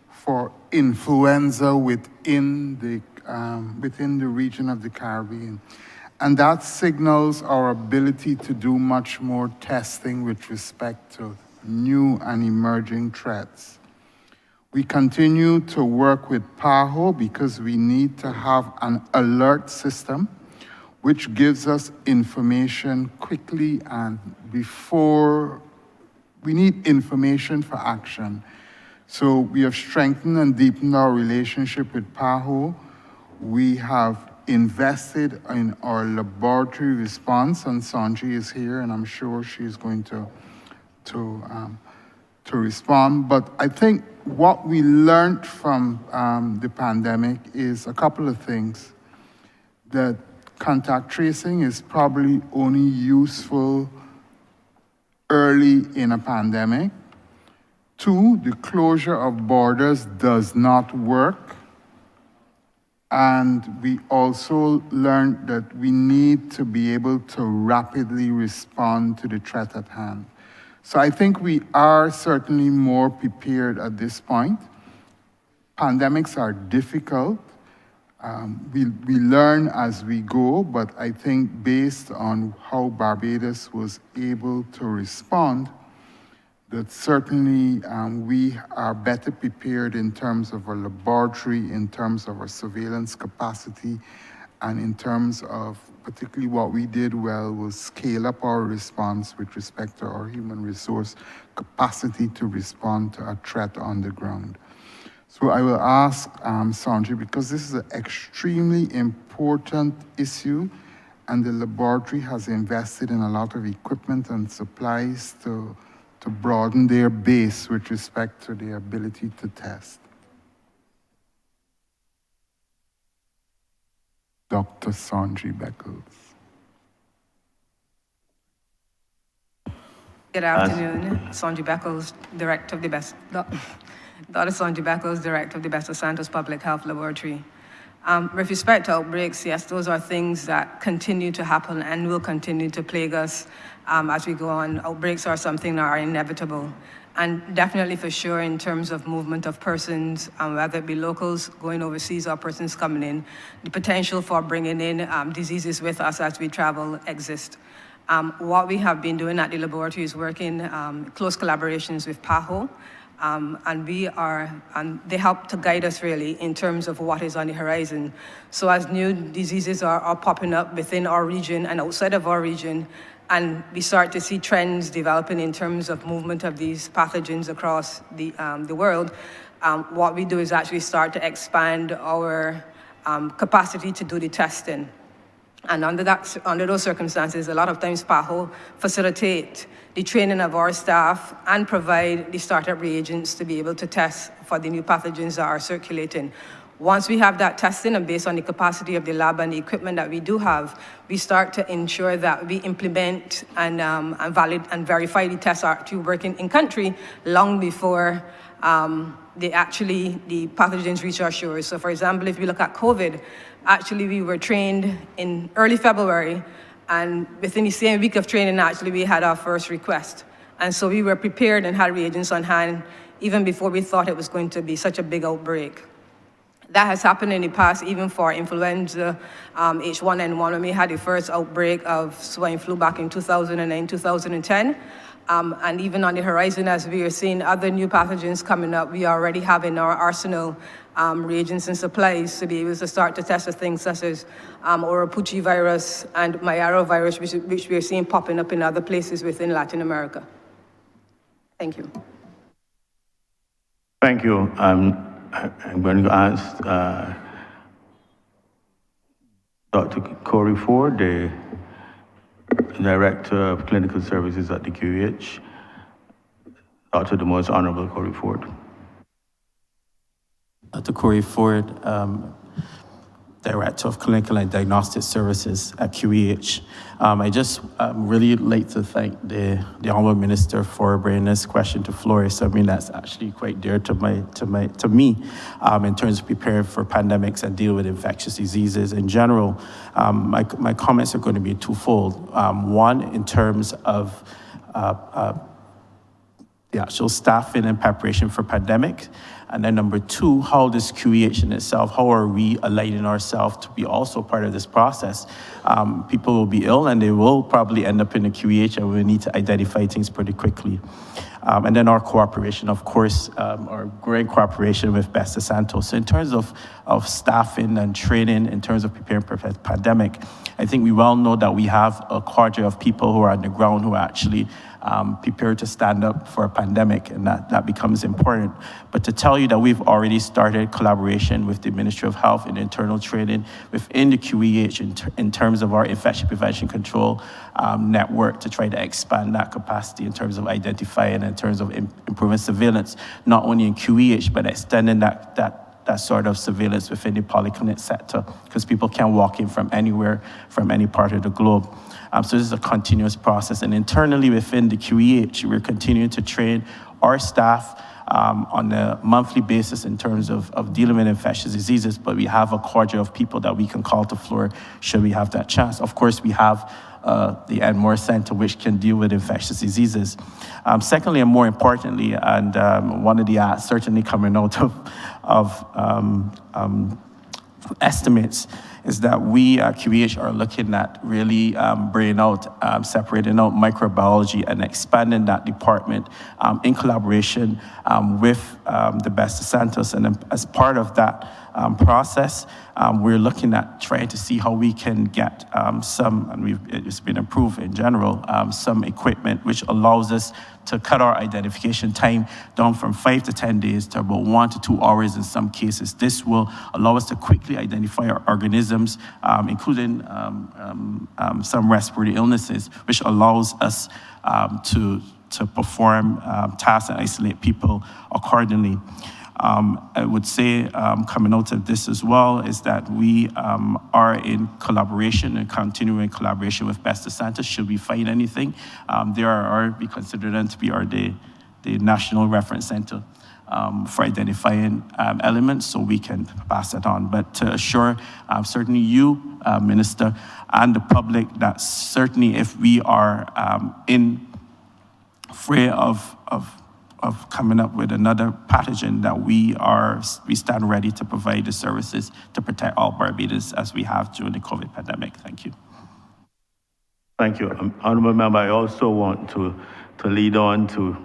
H: for influenza within the region of the Caribbean. And that signals our ability to do much more testing with respect to new and emerging threats. We continue to work with PAHO because we need to have an alert system which gives us information quickly and before we need information for action. So we have strengthened and deepened our relationship with PAHO. We have invested in our laboratory response, and Sanji is here, and I'm sure she's going to to respond. But I think what we learned from the pandemic is a couple of things. That contact tracing is probably only useful early in a pandemic. 2, the closure of borders does not work. And we also learned that we need to be able to rapidly respond to the threat at hand. So I think we are certainly more prepared at this point. Pandemics are difficult. We learn as we go, but I think based on how Barbados was able to respond, that certainly we are better prepared in terms of our laboratory, in terms of our surveillance capacity, and in terms of particularly what we did well was scale up our response with respect to our human resource capacity to respond to a threat on the ground. So I will ask Sanjay, because this is an extremely important issue, and the laboratory has invested in a lot of equipment and supplies to broaden their base with respect to their ability to test. Dr. Sanjay Beckles.
O: Good afternoon. Sanjay Beckles, Director of the Best. Dr. Sanjay Beckles, Director of the Best of Santos Public Health Laboratory. With respect to outbreaks, yes, those are things that continue to happen and will continue to plague us as we go on. Outbreaks are something that are inevitable. And definitely for sure in terms of movement of persons, whether it be locals going overseas or persons coming in, the potential for bringing in diseases with us as we travel exists. What we have been doing at the laboratory is working close collaborations with PAHO, and they help to guide us really in terms of what is on the horizon. So as new diseases are popping up within our region and outside of our region, and we start to see trends developing in terms of movement of these pathogens across the world, what we do is actually start to expand our capacity to do the testing. And under those circumstances, a lot of times PAHO facilitate the training of our staff and provide the startup reagents to be able to test for the new pathogens that are circulating. Once we have that testing, and based on the capacity of the lab and the equipment that we do have, we start to ensure that we implement and valid and verify the tests are actually working in country long before the pathogens reach our shores. So for example, if we look at COVID, actually we were trained in early February, and within the same week of training, actually we had our first request. And so we were prepared and had reagents on hand even before we thought it was going to be such a big outbreak. That has happened in the past, even for influenza H1N1, when we had the first outbreak of swine flu back in 2009, 2010. And even on the horizon, as we are seeing other new pathogens coming up, we already have in our arsenal reagents and supplies to be able to start to test for things such as Oropuchi virus and Mayaro virus, which we are seeing popping up in other places within Latin America. Thank you.
D: Thank you. I'm going to ask Dr. Corey Ford, the Director of Clinical Services at the QEH, Dr. the Most Honourable Corey Ford.
M: Dr. Corey Ford, Director of Clinical and Diagnostic Services at QEH. I just really like to thank the Honourable Minister for bringing this question to floor. It's something that's actually quite dear to me in terms of preparing for pandemics and deal with infectious diseases in general. My comments are going to be twofold. One, in terms of the actual staffing and preparation for pandemic. And then number two, how does QEH in itself, how are we aligning ourselves to be also part of this process? People will be ill and they will probably end up in the QEH, and we need to identify things pretty quickly. And then our cooperation, of course, our growing cooperation with Best of Santos. So in terms of staffing and training, in terms of preparing for the pandemic, I think we well know that we have a cadre of people who are on the ground who are actually
P: prepared to stand up for a pandemic, and that becomes important. But to tell you that we've already started collaboration with the Ministry of Health and internal training within the QEH in terms of our infection prevention control network to try to expand that capacity in terms of identifying, in terms of improving surveillance, not only in QEH, but extending that sort of surveillance within the polyclinic sector, because people can walk in from anywhere, from any part of the globe. So this is a continuous process. And internally within the QEH, we're continuing to train our staff on a monthly basis in terms of dealing with infectious diseases, but we have a cadre of people that we can call to floor should we have that chance. Of course, we have the Edmore Center, which can deal with infectious diseases. Secondly, and more importantly, and one of the certainly coming out of estimates, is that we at QEH are looking at really bringing out, separating out microbiology and expanding that department in collaboration with the Best of Santos. And as part of that process, we're looking at trying to see how we can get some, and it's been approved in general, some equipment which allows us to cut our identification time down from 5 to 10 days to about 1 to 2 hours in some cases. This will allow us to quickly identify our organisms, including some respiratory illnesses, which allows us to perform tasks and isolate people accordingly. I would say, coming out of this as well, is that we are in collaboration and continuing collaboration with Best of Santos. Should we find anything, we consider them to be the national reference center for identifying elements, so we can pass it on. But to assure certainly you, Minister, and the public that certainly if we are in fray of coming up with another pathogen, that we stand ready to provide the services to protect all Barbadians as we have during the COVID pandemic. Thank you.
D: Thank you. Honourable Member, I also want to lead on to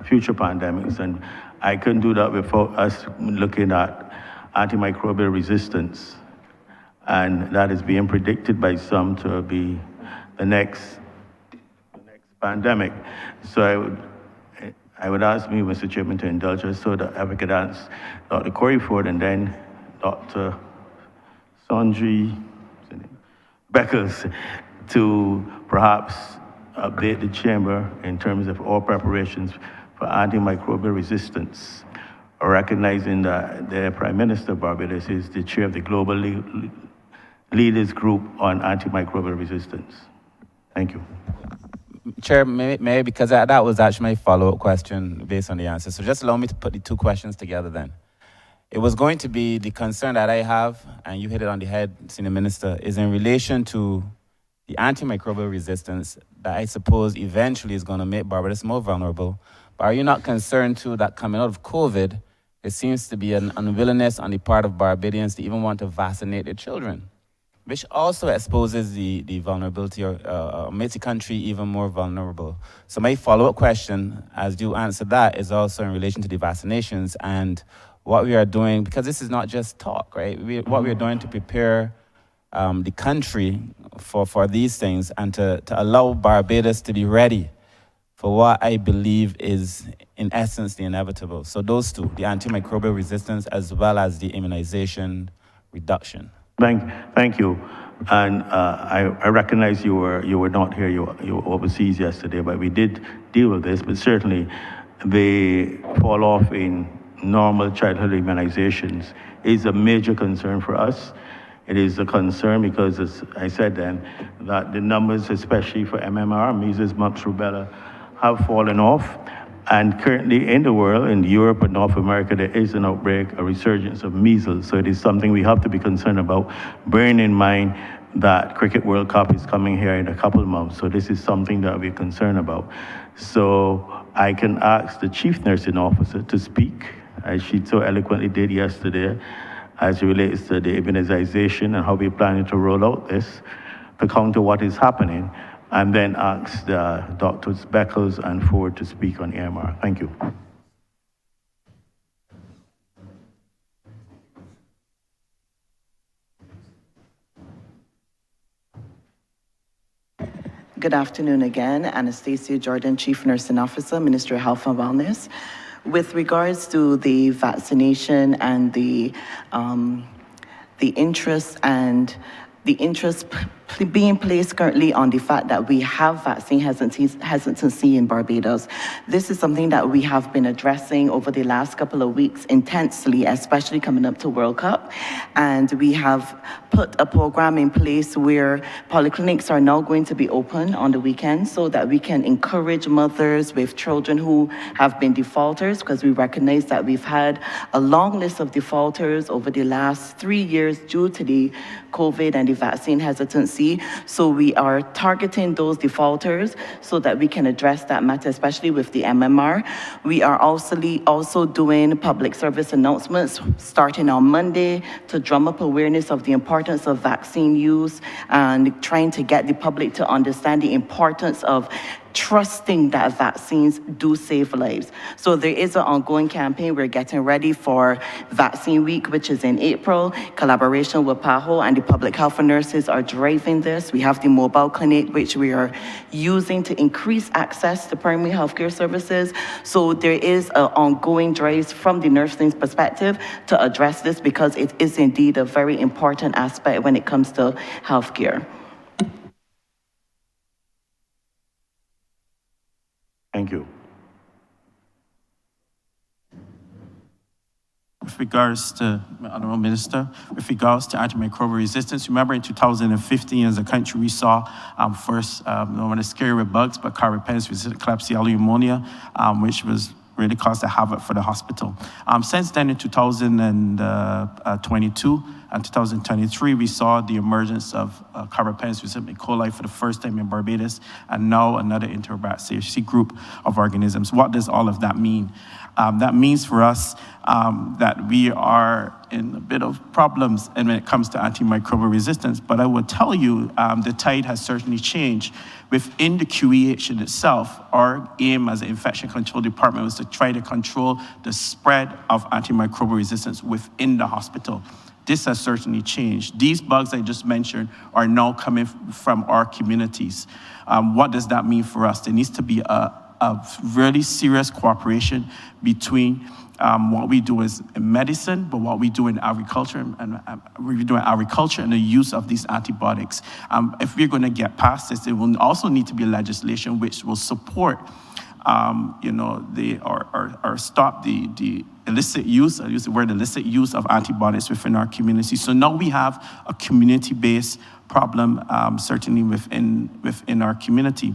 D: future pandemics, and I couldn't do that without us looking at antimicrobial resistance, and that is being predicted by some to be the next pandemic. So I would ask me, Mr. Chairman, to indulge us so that I could ask Dr. Corey Ford and then Dr. Sandri Beckles to perhaps update the chamber in terms of all preparations for antimicrobial resistance, recognizing that the Prime Minister of Barbados is the chair of the Global Leaders Group on Antimicrobial Resistance. Thank you.
N: Chair, may because that was actually my follow-up question based on the answer. So just allow me to put the two questions together then. It was going to be the concern that I have, and you hit it on the head, Senior Minister, is in relation to the antimicrobial resistance that I suppose eventually is going to make Barbados more vulnerable. But are you not concerned too that coming out of COVID, there seems to be an unwillingness on the part of Barbadians to even want to vaccinate their children, which also exposes the vulnerability or makes the country even more vulnerable. So my follow-up question, as you answer that, is also in relation to the vaccinations and what we are doing, because this is not just talk, right? What we are doing to prepare the country for these things and to allow Barbados to be ready for what I believe is, in essence, the inevitable. So those two, the antimicrobial resistance as well as the immunization reduction.
D: Thank you. And I recognize you were not here, you were overseas yesterday, but we did deal with this. But certainly the fall off in normal childhood immunizations is a major concern for us. It is a concern because, as I said then, that the numbers, especially for MMR, measles, mumps, rubella, have fallen off. And currently in the world, in Europe and North America, there is an outbreak, a resurgence of measles. So it is something we have to be concerned about, bearing in mind that Cricket World Cup is coming here in a couple of months. So this is something that we're concerned about. So I can ask the Chief Nursing Officer to speak, as she so eloquently did yesterday, as it relates to the immunization and how we're planning to roll out this to counter what is happening, and then ask the Drs. Beckles and Ford to speak on AMR. Thank you.
Q: Good afternoon again. Anastasia Jordan, Chief Nursing Officer, Ministry of Health and Wellness. With regards to the vaccination and the interest being placed currently on the fact that we have vaccine hesitancy in Barbados. This is something that we have been addressing over the last couple of weeks intensely, especially coming up to World Cup. And we have put a program in place where polyclinics are now going to be open on the weekends so that we can encourage mothers with children who have been defaulters, because we recognize that we've had a long list of defaulters over the last 3 years due to the COVID and the vaccine hesitancy. So we are targeting those defaulters so that we can address that matter, especially with the MMR. We are also doing public service announcements starting on Monday to drum up awareness of the importance of vaccine use and trying to get the public to understand the importance of trusting that vaccines do save lives. So there is an ongoing campaign. We're getting ready for Vaccine Week, which is in April. Collaboration with PAHO and the public health nurses are driving this. We have the mobile clinic, which we are using to increase access to primary healthcare services. So there is an ongoing drive from the nursing perspective to address this, because it is indeed a very important aspect when it comes to healthcare.
D: Thank you.
P: With regards to, Honourable Minister, with regards to antimicrobial resistance, remember in 2015 as a country we saw first, one of the scarier bugs, but carbapenem-resistant Klebsiella pneumonia, which was really caused a havoc for the hospital. Since then, in 2022 and 2023, we saw the emergence of carbapenem-resistant E. coli for the first time in Barbados, and now another Enterobacteriaceae group of organisms. What does all of that mean? That means for us that we are in a bit of problems when it comes to antimicrobial resistance, but I will tell you the tide has certainly changed. Within the QEH in itself, our aim as an infection control department was to try to control the spread of antimicrobial resistance within the hospital. This has certainly changed. These bugs I just mentioned are now coming from our communities. What does that mean for us? There needs to be a really serious cooperation between what we do as medicine, but what we do in agriculture, and the use of these antibiotics. If we're going to get past this, there will also need to be legislation which will support, or stop the illicit use. I use the word illicit use of antibiotics within our community. So now we have a community-based problem, certainly within our community.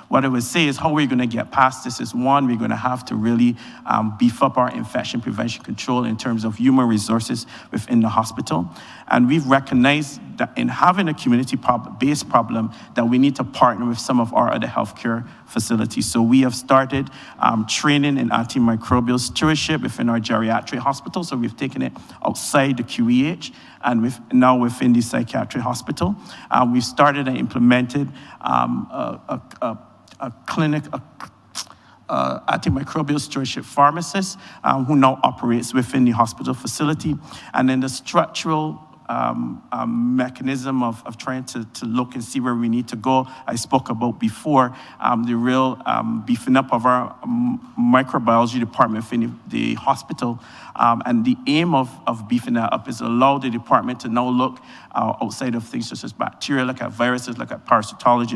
P: What I would say is how we're going to get past this is, one, we're going to have to really beef up our infection prevention control in terms of human resources within the hospital. And we've recognized that in having a community-based problem, that we need to partner with some of our other healthcare facilities. So we have started training in antimicrobial stewardship within our geriatric hospital. So we've taken it outside the QEH and now within the psychiatric hospital. We've started and implemented a clinic, antimicrobial stewardship pharmacist who now operates within the hospital facility. And then the structural mechanism of trying to look and see where we need to go, I spoke about before, the real beefing up of our microbiology department within the hospital. And the aim of beefing that up is allow the department to now look outside of things such as bacteria, look at viruses, look at parasitology,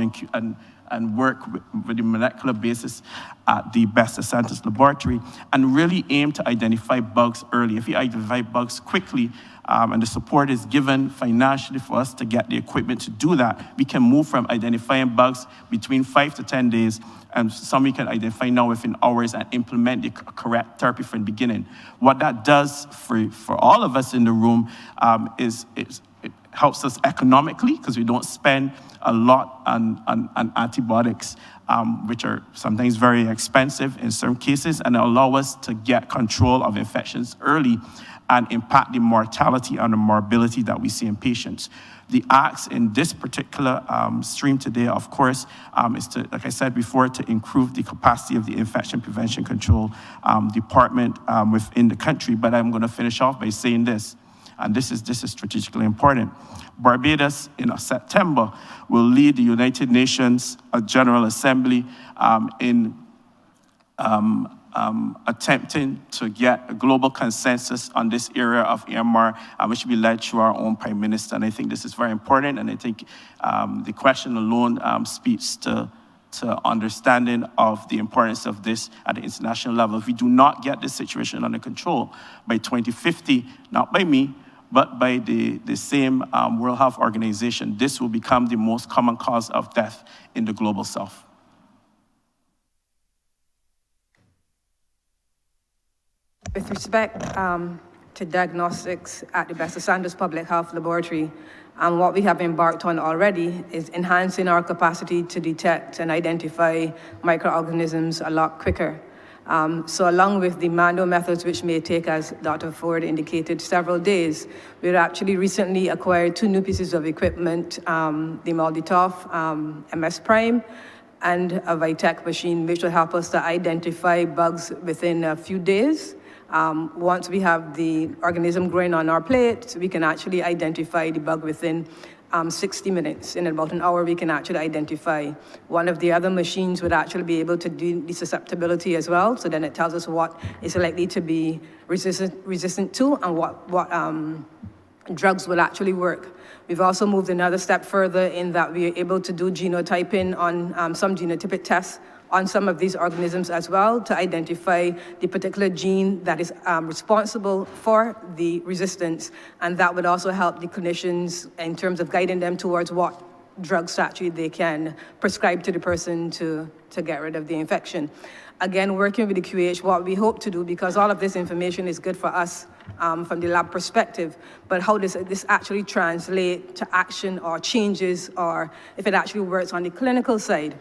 P: and work with the molecular basis at the Best Santos laboratory, and really aim to identify bugs early. If you identify bugs quickly, and the support is given financially for us to get the equipment to do that, we can move from identifying bugs between 5 to 10 days, and some we can identify now within hours and implement the correct therapy from the beginning. What that does for all of us in the room is it helps us economically, because we don't spend a lot on antibiotics, which are sometimes very expensive in some cases, and allow us to get control of infections early and impact the mortality and the morbidity that we see in patients. The acts in this particular stream today, of course, is to, like I said before, to improve the capacity of the infection prevention control department within the country. But I'm going to finish off by saying this. and this is strategically important. Barbados, in September, will lead the United Nations General Assembly in attempting to get a global consensus on this area of AMR, which will be led through our own Prime Minister. And I think this is very important, and I think the question alone speaks to understanding of the importance of this at the international level. If we do not get this situation under control by 2050, not by me, but by the same World Health Organization, this will become the most common cause of death in the global south.
O: With respect to diagnostics at the Bester Sanders Public Health Laboratory, what we have embarked on already is enhancing our capacity to detect and identify microorganisms a lot quicker. So along with the manual methods, which may take, as Dr. Ford indicated, several days, we've actually recently acquired 2 new pieces of equipment, the MALDI-TOF MS Prime and a Vitec machine, which will help us to identify bugs within a few days. Once we have the organism growing on our plate, we can actually identify the bug within 60 minutes. In about an hour, we can actually identify. One of the other machines would actually be able to do the susceptibility as well, so then it tells us what is likely to be resistant to and what drugs will actually work. We've also moved another step further in that we are able to do genotyping on some genotypic tests on some of these organisms as well to identify the particular gene that is responsible for the resistance. And that would also help the clinicians in terms of guiding them towards what drugs actually they can prescribe to the person to get rid of the infection. Again, working with the QH, what we hope to do, because all of this information is good for us from the lab perspective, but how does this actually translate to action or changes, or if it actually works on the clinical side.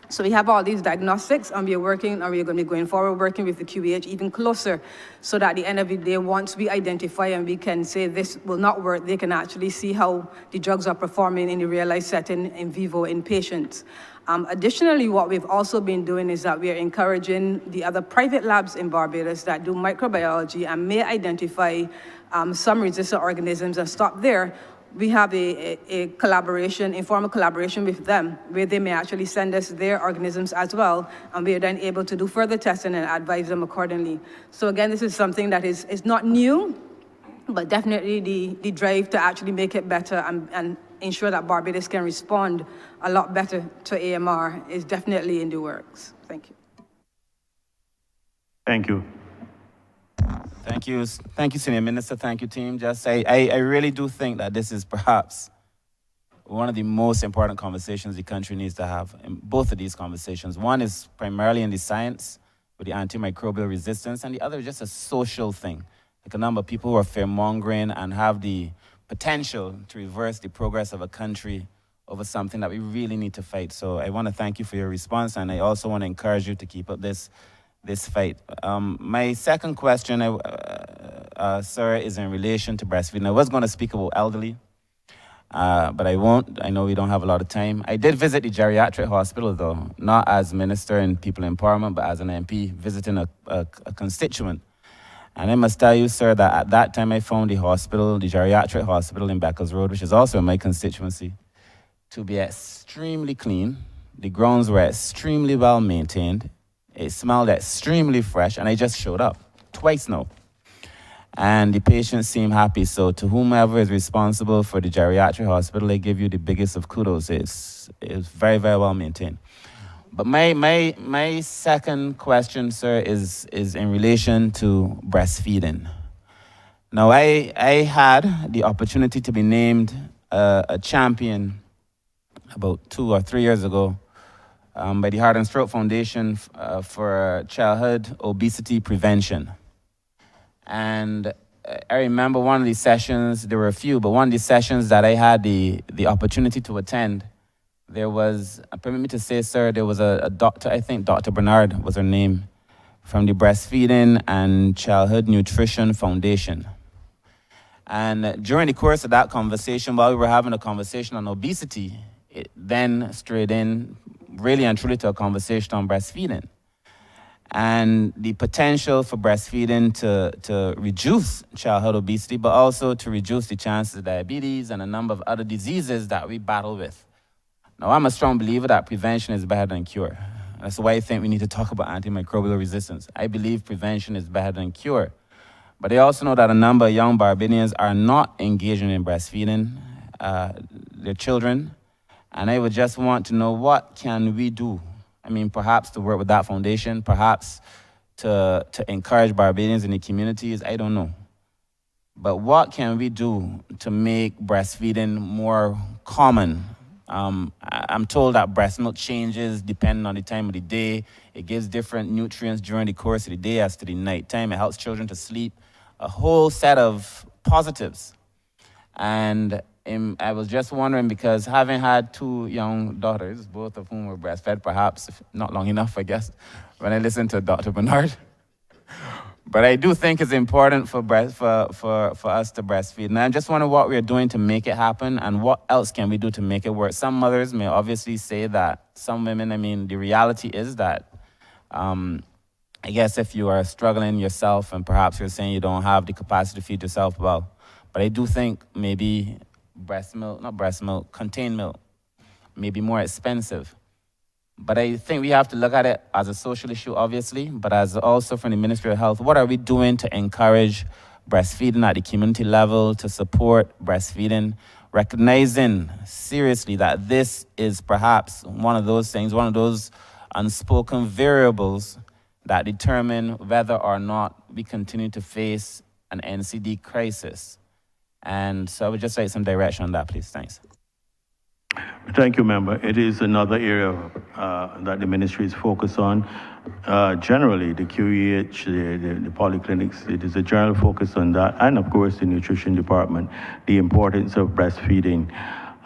O: So we have all these diagnostics, and we are working, and we are going to be going forward working with the QEH even closer, so that at the end of the day, once we identify and we can say this will not work, they can actually see how the drugs are performing in the real-life setting in vivo in patients. Additionally, what we've also been doing is that we are encouraging the other private labs in Barbados that do microbiology and may identify some resistant organisms and stop there. We have a collaboration, informal collaboration with them, where they may actually send us their organisms as well, and we are then able to do further testing and advise them accordingly. So again, this is something that is not new, but definitely the drive to actually make it better and ensure that Barbados can respond a lot better to AMR is definitely in the works. Thank you.
D: Thank you.
N: Thank you, Senior Minister. Thank you, team. I really do think that this is perhaps one of the most important conversations the country needs to have. In both of these conversations, one is primarily in the science with the antimicrobial resistance, and the other is just a social thing. Like a number of people who are fear-mongering and have the potential to reverse the progress of a country over something that we really need to fight. So I want to thank you for your response, and I also want to encourage you to keep up this fight. My second question, sir, is in relation to breastfeeding. I was going to speak about elderly, but I won't. I know we don't have a lot of time. I did visit the geriatric hospital, though, not as Minister in People Empowerment, but as an MP visiting a constituent. And I must tell you, sir, that at that time I found the geriatric hospital in Beckles Road, which is also in my constituency, to be extremely clean. The grounds were extremely well maintained. It smelled extremely fresh, and I just showed up twice now. And the patients seem happy. So to whomever is responsible for the geriatric hospital, I give you the biggest of kudos. It's very, very well maintained. But my second question, sir, is in relation to breastfeeding. Now, I had the opportunity to be named a champion about 2 or 3 years ago by the Heart and Stroke Foundation for childhood obesity prevention. And I remember one of these sessions, there were a few, but one of these sessions that I had the opportunity to attend, there was, permit me to say, sir, there was a doctor, I think Dr. Bernard was her name, from the Breastfeeding and Childhood Nutrition Foundation. And during the course of that conversation, while we were having a conversation on obesity, it then strayed in really and truly to a conversation on breastfeeding. and the potential for breastfeeding to reduce childhood obesity, but also to reduce the chances of diabetes and a number of other diseases that we battle with. Now, I'm a strong believer that prevention is better than cure. That's why I think we need to talk about antimicrobial resistance. I believe prevention is better than cure. But I also know that a number of young Barbadians are not engaging in breastfeeding their children. And I would just want to know, what can we do? I mean, perhaps to work with that foundation, perhaps to encourage Barbadians in the communities, I don't know. But what can we do to make breastfeeding more common? I'm told that breast milk changes depending on the time of the day. It gives different nutrients during the course of the day as to the nighttime. It helps children to sleep. A whole set of positives. And I was just wondering, because having had 2 young daughters, both of whom were breastfed, perhaps not long enough, I guess, when I listened to Dr. Bernard. But I do think it's important for us to breastfeed. And I just wonder what we're doing to make it happen, and what else can we do to make it work. Some mothers may obviously say that. Some women, I mean, the reality is that I guess if you are struggling yourself and perhaps you're saying you don't have the capacity to feed yourself well, but I do think maybe contained milk may be more expensive. But I think we have to look at it as a social issue, obviously, but as also from the Ministry of Health, what are we doing to encourage breastfeeding at the community level, to support breastfeeding, recognizing seriously that this is perhaps one of those things, one of those unspoken variables that determine whether or not we continue to face an NCD crisis. And so I would just like some direction on that, please. Thanks.
D: Thank you, member. It is another area that the ministry is focused on. Generally, the QEH, the polyclinics, it is a general focus on that, and of course the nutrition department, the importance of breastfeeding.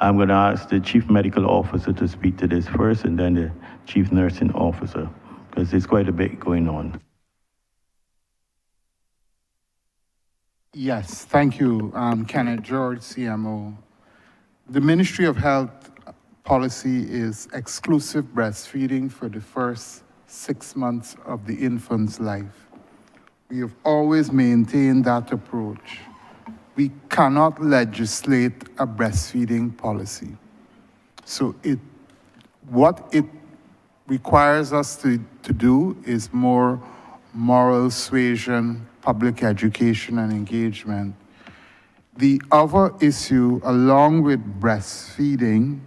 D: I'm going to ask the chief medical officer to speak to this first, and then the chief nursing officer, because there's quite a bit going on.
H: Yes, thank you, Kenneth George, CMO. The Ministry of Health policy is exclusive breastfeeding for the first 6 months of the infant's life. We have always maintained that approach. We cannot legislate a breastfeeding policy. So what it requires us to do is more moral suasion, public education, and engagement. The other issue, along with breastfeeding,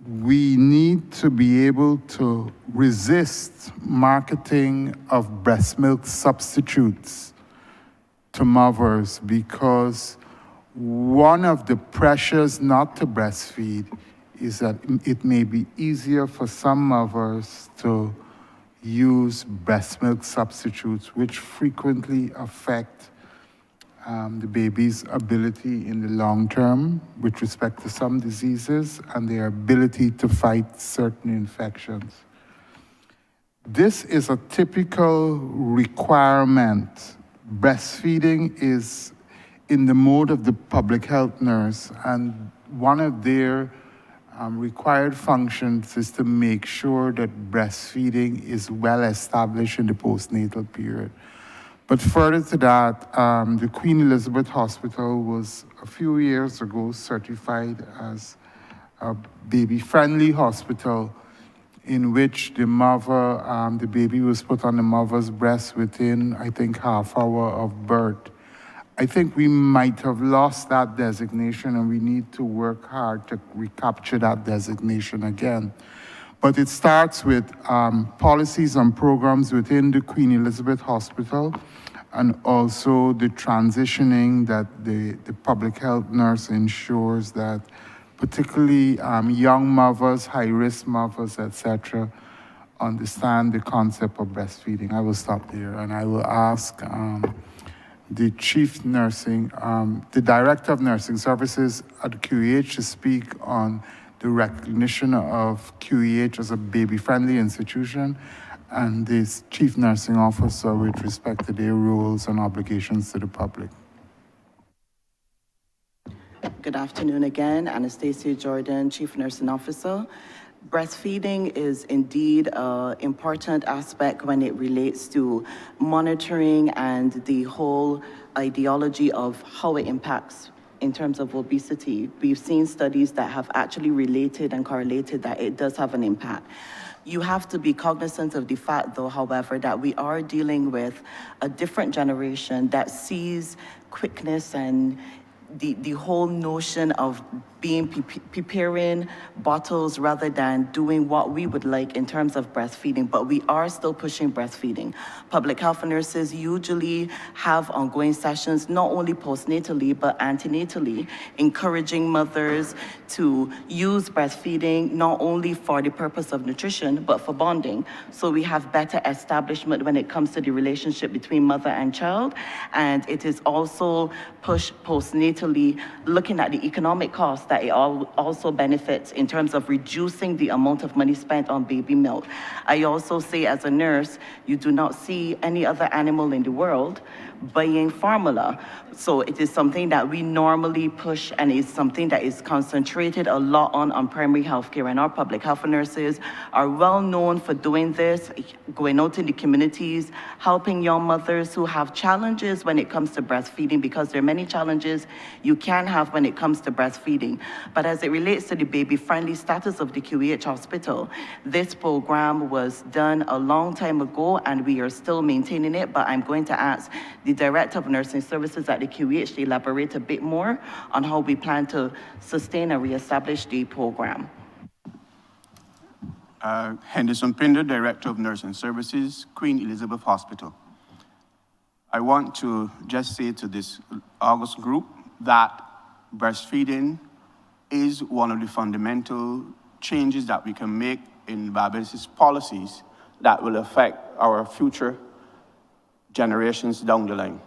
H: we need to be able to resist marketing of breast milk substitutes to mothers, because one of the pressures not to breastfeed is that it may be easier for some mothers to use breast milk substitutes, which frequently affect the baby's ability in the long term with respect to some diseases and their ability to fight certain infections. This is a typical requirement. Breastfeeding is in the mode of the public health nurse, and one of their required functions is to make sure that breastfeeding is well established in the postnatal period. But further to that, the Queen Elizabeth Hospital was a few years ago certified as a baby-friendly hospital, in which the mother, the baby was put on the mother's breast within, I think, half hour of birth. I think we might have lost that designation, and we need to work hard to recapture that designation again. But it starts with policies and programs within the Queen Elizabeth Hospital, and also the transitioning that the public health nurse ensures that particularly young mothers, high-risk mothers, etc., understand the concept of breastfeeding. I will stop there, and I will ask the chief nursing, the director of nursing services at the QEH to speak on the recognition of QEH as a baby-friendly institution, and this chief nursing officer with respect to their roles and obligations to the public.
Q: Good afternoon again. Anastasia Jordan, Chief Nursing Officer. Breastfeeding is indeed an important aspect when it relates to monitoring and the whole ideology of how it impacts in terms of obesity. We've seen studies that have actually related and correlated that it does have an impact. You have to be cognizant of the fact, though, however, that we are dealing with a different generation that sees quickness and the whole notion of being preparing bottles rather than doing what we would like in terms of breastfeeding, but we are still pushing breastfeeding. Public health nurses usually have ongoing sessions, not only postnatally, but antenatally, encouraging mothers to use breastfeeding, not only for the purpose of nutrition, but for bonding. So we have better establishment when it comes to the relationship between mother and child. And it is also pushed postnatally, looking at the economic costs that it also benefits in terms of reducing the amount of money spent on baby milk. I also say as a nurse, you do not see any other animal in the world buying formula. So it is something that we normally push, and is something that is concentrated a lot on primary health care. And our public health nurses are well known for doing this, going out in the communities, helping young mothers who have challenges when it comes to breastfeeding, because there are many challenges you can have when it comes to breastfeeding. But as it relates to the baby-friendly status of the QEH hospital, this program was done a long time ago, and we are still maintaining it. But I'm going to ask the Director of Nursing Services at the QEH to elaborate a bit more on how we plan to sustain and reestablish the program.
R: Henderson Pinder, Director of Nursing Services, Queen Elizabeth Hospital. I want to just say to this August group that breastfeeding is one of the fundamental changes that we can make in Barbados' policies that will affect our future generations down the line.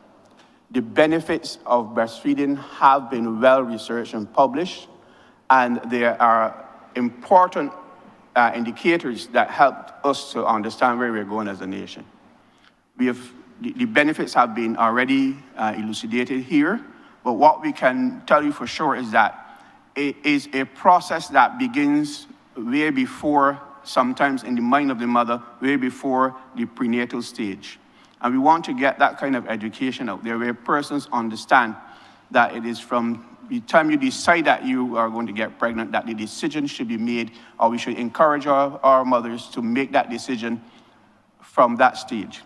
R: The benefits of breastfeeding have been well researched and published, and there are important indicators that help us to understand where we're going as a nation. The benefits have been already elucidated here, but what we can tell you for sure is that it is a process that begins way before, sometimes in the mind of the mother, way before the prenatal stage. And we want to get that kind of education out there where persons understand that it is from the time you decide that you are going to get pregnant that the decision should be made, or we should encourage our mothers to make that decision from that stage.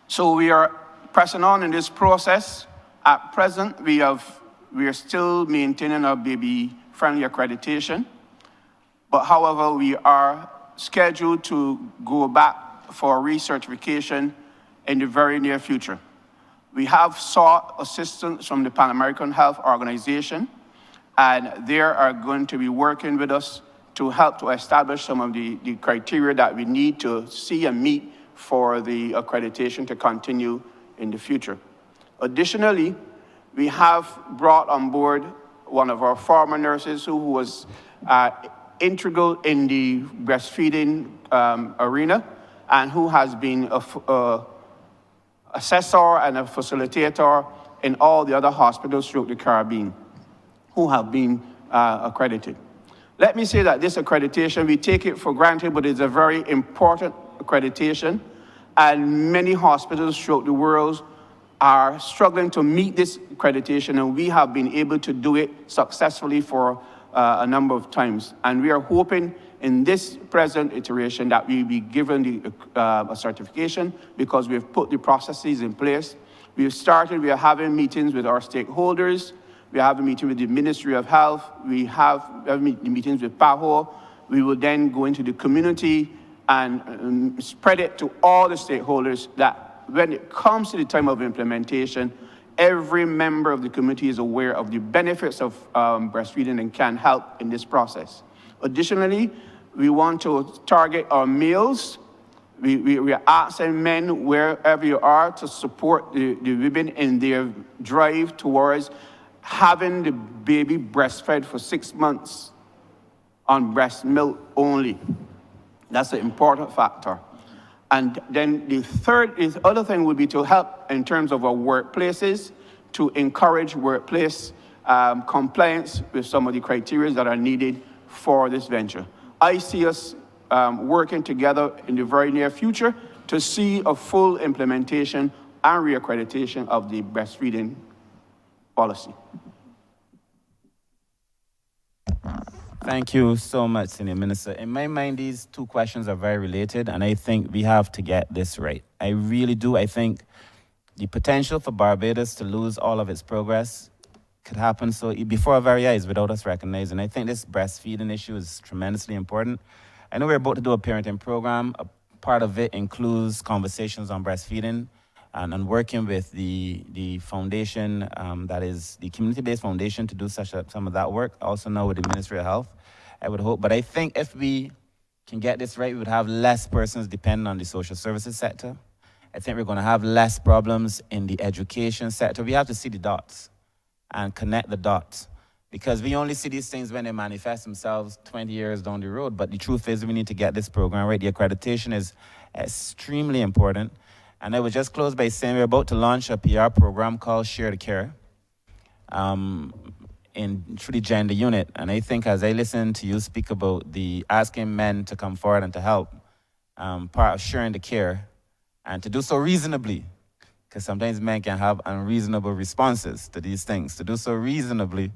R: So we are pressing on in this process. At present, we are still maintaining our baby-friendly accreditation. But however, we are scheduled to go back for recertification in the very near future. We have sought assistance from the Pan American Health Organization, and they are going to be working with us to help to establish some of the criteria that we need to see and meet for the accreditation to continue in the future. Additionally, we have brought on board one of our former nurses who was integral in the breastfeeding arena, and who has been a assessor and a facilitator in all the other hospitals throughout the Caribbean who have been accredited. Let me say that this accreditation, we take it for granted, but it's a very important accreditation, and many hospitals throughout the world are struggling to meet this accreditation, and we have been able to do it successfully for a number of times. And we are hoping in this present iteration that we will be given a certification, because we've put the processes in place. We are having meetings with our stakeholders. We have a meeting with the Ministry of Health. We have meetings with PAHO. We will then go into the community and spread it to all the stakeholders that when it comes to the time of implementation, every member of the community is aware of the benefits of breastfeeding and can help in this process. Additionally, we want to target our males. We are asking men, wherever you are, to support the women in their drive towards having the baby breastfed for 6 months on breast milk only. That's an important factor. And then the other thing would be to help in terms of our workplaces, to encourage workplace compliance with some of the criteria that are needed for this venture. I see us working together in the very near future to see a full implementation and reaccreditation of the breastfeeding policy.
N: Thank you so much, Senior Minister. In my mind, these two questions are very related, and I think we have to get this right. I really do. I think the potential for Barbados to lose all of its progress could happen before our very eyes without us recognizing. I think this breastfeeding issue is tremendously important. I know we're about to do a parenting program. A part of it includes conversations on breastfeeding and working with the foundation that is the community-based foundation to do some of that work. Also now with the Ministry of Health, I would hope. But I think if we can get this right, we would have less persons depending on the social services sector. I think we're going to have less problems in the education sector. We have to see the dots and connect the dots, because we only see these things when they manifest themselves 20 years down the road. But the truth is we need to get this program right. The accreditation is extremely important. And I would just close by saying we're about to launch a PR program called Share the Care through the gender unit. And I think as I listen to you speak about the asking men to come forward and to help, part of sharing the care, and to do so reasonably, because sometimes men can have unreasonable responses to these things, to do so reasonably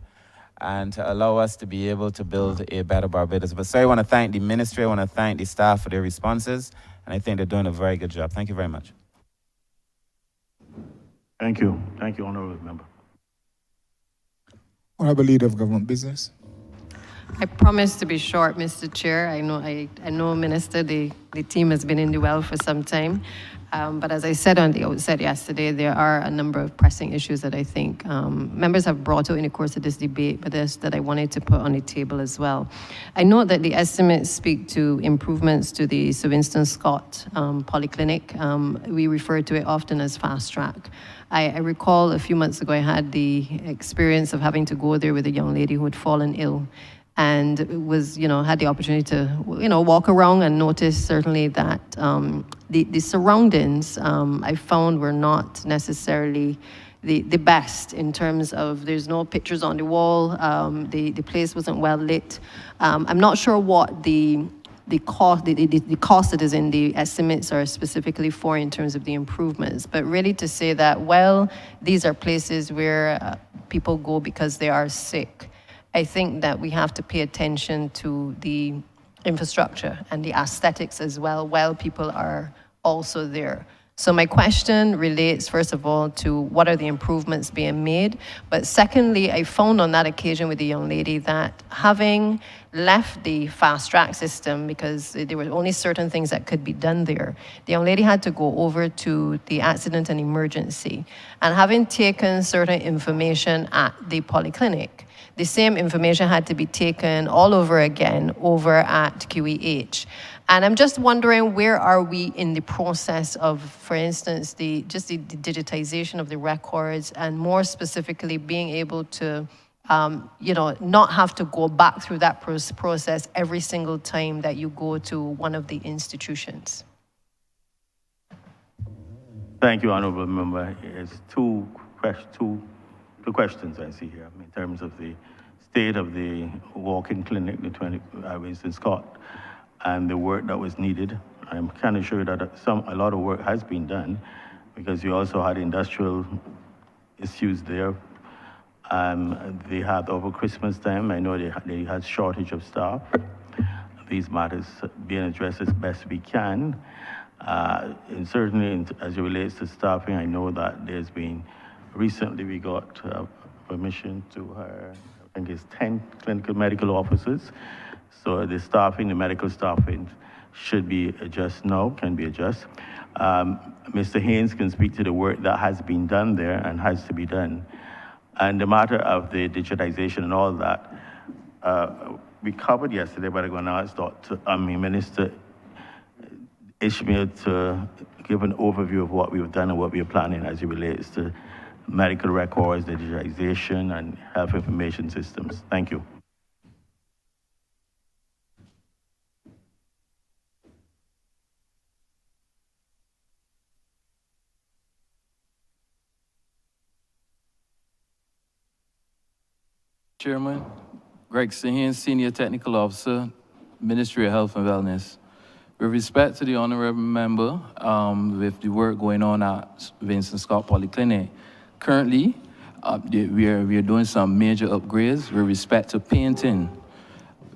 N: and to allow us to be able to build a better Barbados. But so I want to thank the ministry, I want to thank the staff for their responses, and I think they're doing a very good job. Thank you very much.
D: Thank you. Thank you, Honourable Member.
B: Honourable Leader of Government Business.
S: I promise to be short, Mr. Chair. I know, Minister, the team has been in the well for some time. But as I said on the outset yesterday, there are a number of pressing issues that I think members have brought out in the course of this debate, but that I wanted to put on the table as well. I know that the estimates speak to improvements to the Sir Winston Scott Polyclinic. We refer to it often as fast track. I recall a few months ago I had the experience of having to go there with a young lady who had fallen ill, and had the opportunity to walk around and notice certainly that the surroundings I found were not necessarily the best in terms of there's no pictures on the wall, the place wasn't well lit. I'm not sure what the cost that is in the estimates are specifically for in terms of the improvements, but really to say that, well, these are places where people go because they are sick. I think that we have to pay attention to the infrastructure and the aesthetics as well while people are also there. So my question relates, first of all, to what are the improvements being made? But secondly, I found on that occasion with the young lady that having left the fast track system, because there were only certain things that could be done there, the young lady had to go over to the accident and emergency. And having taken certain information at the polyclinic, the same information had to be taken all over again over at QEH. And I'm just wondering, where are we in the process of, for instance, the digitization of the records, and more specifically being able to, not have to go back through that process every single time that you go to one of the institutions?
D: Thank you, Honourable Member. It's two questions I see here in terms of the state of the walk-in clinic, the 20 Winston Scott, and the work that was needed. I'm kind of sure that a lot of work has been done, because you also had industrial issues there. They had over Christmas time, I know they had shortage of staff. These matters being addressed as best we can. And certainly as it relates to staffing, I know that there's been, recently we got permission to hire, I think it's 10 clinical medical officers. So the staffing, the medical staffing should be adjusted now, can be adjusted. Mr. Haynes can speak to the work that has been done there and has to be done. And the matter of the digitization and all that, we covered yesterday, but I'm going to ask Minister Ishmael to give an overview of what we've done and what we're planning as it relates to medical records, digitization, and health information systems. Thank you.
M: Chairman, Greg Sahin, Senior Technical Officer, Ministry of Health and Wellness. With respect to the honorable member, with the work going on at Vincent Scott Polyclinic, currently we are doing some major upgrades with respect to painting.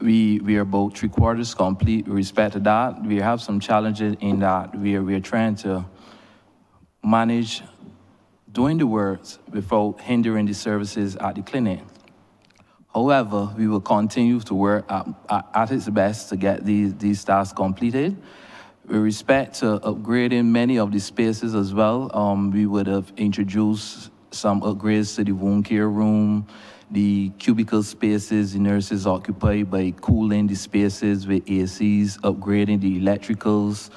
M: We are about 3/4 complete with respect to that. We have some challenges in that we are trying to manage doing the works without hindering the services at the clinic. However, we will continue to work at its best to get these tasks completed. With respect to upgrading many of the spaces as well, we would have introduced some upgrades to the wound care room, the cubicle spaces the nurses occupy by cooling the spaces with ACs, upgrading the electricals.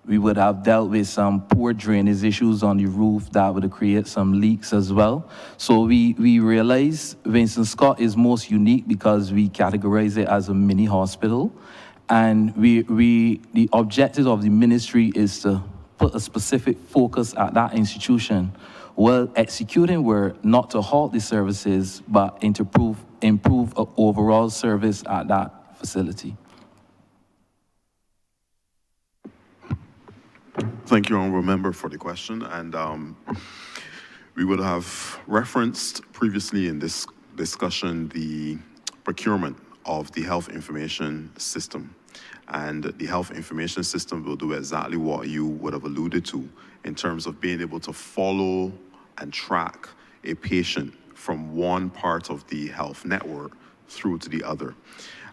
M: We would have dealt with some poor drainage issues on the roof that would create some leaks as well. So we realize Vincent Scott is most unique because we categorize it as a mini hospital. And the objective of the ministry is to put a specific focus at that institution while executing work not to halt the services, but to improve overall service at that facility.
F: Thank you, Honourable Member, for the question. And we would have referenced previously in this discussion the procurement of the health information system. And the health information system will do exactly what you would have alluded to in terms of being able to follow and track a patient from one part of the health network through to the other.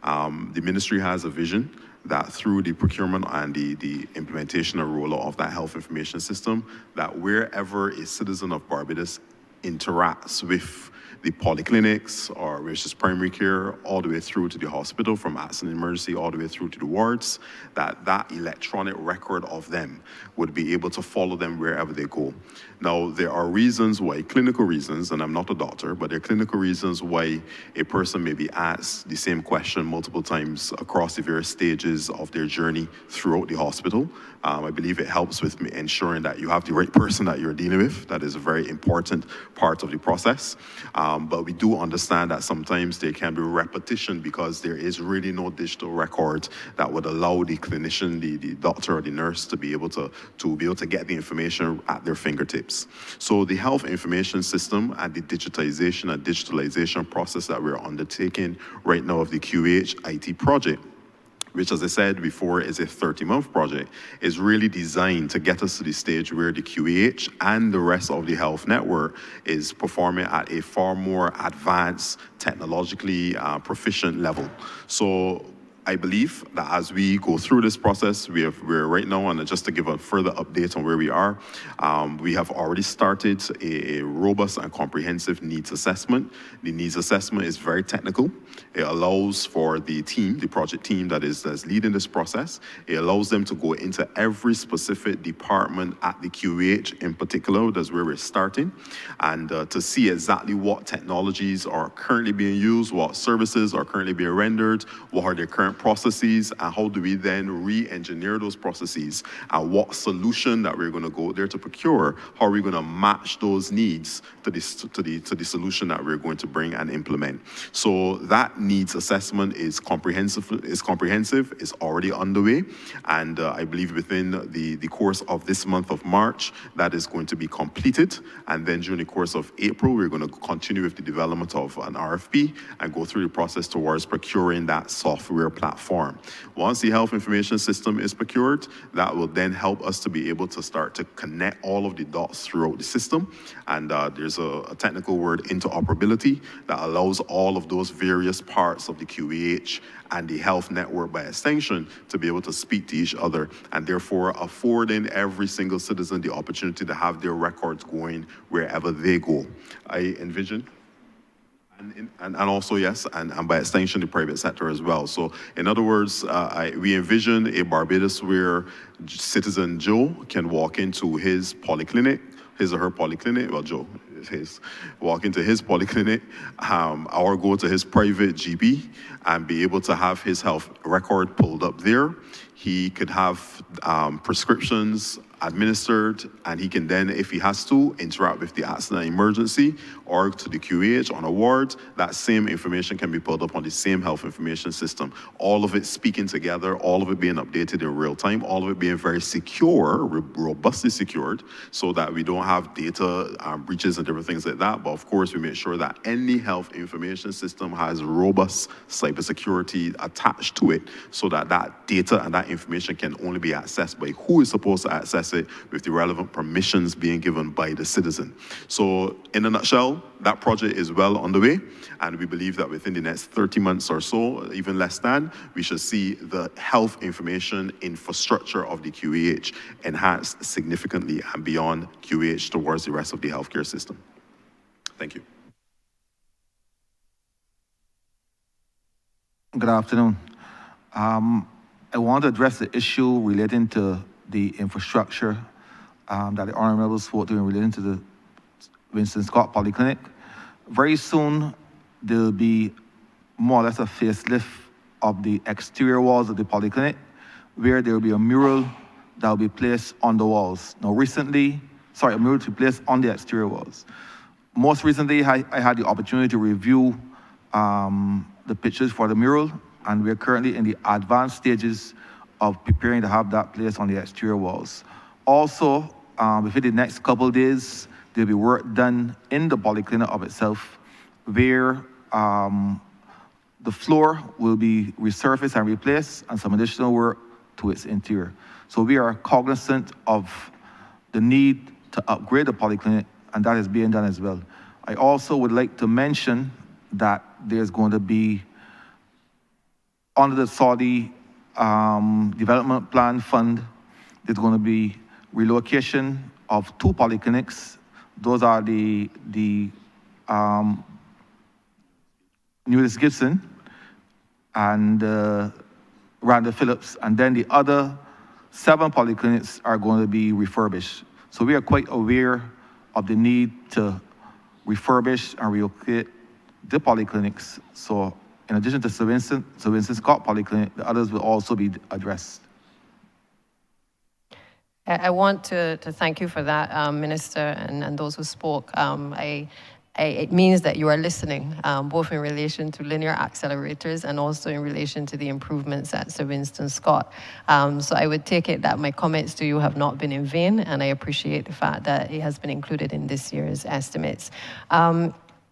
F: The ministry has a vision that through the procurement and the implementation and rollout of that health information system, that wherever a citizen of Barbados interacts with the polyclinics or which is primary care all the way through to the hospital, from accident emergency all the way through to the wards, that electronic record of them would be able to follow them wherever they go. Now, there are reasons why, clinical reasons, and I'm not a doctor, but there are clinical reasons why a person may be asked the same question multiple times across the various stages of their journey throughout the hospital. I believe it helps with ensuring that you have the right person that you're dealing with. That is a very important part of the process. But we do understand that sometimes there can be repetition because there is really no digital record that would allow the clinician, the doctor or the nurse to be able to get the information at their fingertips. So the health information system and the digitization and digitalization process that we're undertaking right now of the QH IT project, which, as I said before, is a 30-month project, is really designed to get us to the stage where the QAH and the rest of the health network is performing at a far more advanced, technologically proficient level. So I believe that as we go through this process, we're right now, and just to give a further update on where we are, we have already started a robust and comprehensive needs assessment. The needs assessment is very technical. It allows for the team, the project team that's leading this process, it allows them to go into every specific department at the QH in particular, that's where we're starting, and to see exactly what technologies are currently being used, what services are currently being rendered, what are their current processes, and how do we then re-engineer those processes, and what solution that we're going to go there to procure, how are we going to match those needs to the solution that we're going to bring and implement. So that needs assessment is comprehensive, it's already underway, and I believe within the course of this month of March, that is going to be completed, and then during the course of April, we're going to continue with the development of an RFP and go through the process towards procuring that software platform. Once the health information system is procured, that will then help us to be able to start to connect all of the dots throughout the system, and there's a technical word, interoperability, that allows all of those various parts of the QEH and the health network by extension to be able to speak to each other, and therefore affording every single citizen the opportunity to have their records going wherever they go. I envision, and also, yes, and by extension, the private sector as well. So in other words, we envision a Barbados where citizen Joe can walk into his polyclinic, his or her polyclinic, well, Joe, walk into his polyclinic, or go to his private GP and be able to have his health record pulled up there. He could have prescriptions administered, and he can then, if he has to, interact with the accident and emergency or to the QEH on a ward. That same information can be pulled up on the same health information system. All of it speaking together, all of it being updated in real time, all of it being very secure, robustly secured, so that we don't have data breaches and different things like that. But of course, we make sure that any health information system has robust cybersecurity attached to it, so that that data and that information can only be accessed by who is supposed to access it, with the relevant permissions being given by the citizen. So in a nutshell, that project is well underway, and we believe that within the next 30 months or so, even less than, we should see the health information infrastructure of the QEH enhanced significantly and beyond QEH towards the rest of the healthcare system. Thank you.
I: Good afternoon. I want to address the issue relating to the infrastructure that the Honourable spoke to in relating to the Winston Scott Polyclinic. Very soon, there'll be more or less a facelift of the exterior walls of the Polyclinic, where there will be a mural that will be placed on the walls. Now recently, a mural to be placed on the exterior walls. Most recently, I had the opportunity to review the pictures for the mural, and we're currently in the advanced stages of preparing to have that placed on the exterior walls. Also, within the next couple of days, there'll be work done in the polyclinic of itself, where the floor will be resurfaced and replaced, and some additional work to its interior. So we are cognizant of the need to upgrade the polyclinic, and that is being done as well. I also would like to mention that there's going to be, under the Saudi Development Plan Fund, there's going to be relocation of 2 polyclinics. Those are the Newlis Gibson and Randall Phillips, and then the other 7 polyclinics are going to be refurbished. So we are quite aware of the need to refurbish and relocate the polyclinics. So in addition to Sir Winston Scott Polyclinic, the others will also be addressed.
S: I want to thank you for that, Minister, and those who spoke. It means that you are listening, both in relation to linear accelerators and also in relation to the improvements at Sir Winston Scott. So I would take it that my comments to you have not been in vain, and I appreciate the fact that it has been included in this year's estimates.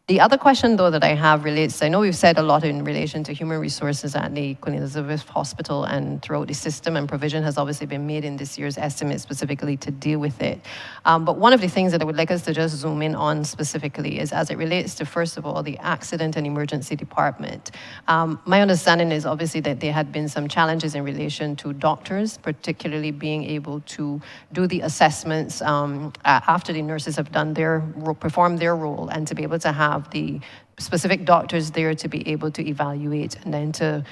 S: The other question, though, that I have relates, I know we've said a lot in relation to human resources at the Queen Elizabeth Hospital and throughout the system, and provision has obviously been made in this year's estimate specifically to deal with it. But one of the things that I would like us to just zoom in on specifically is as it relates to, first of all, the accident and emergency department. My understanding is obviously that there had been some challenges in relation to doctors, particularly being able to do the assessments after the nurses have done performed their role, and to be able to have the specific doctors there to be able to evaluate and then to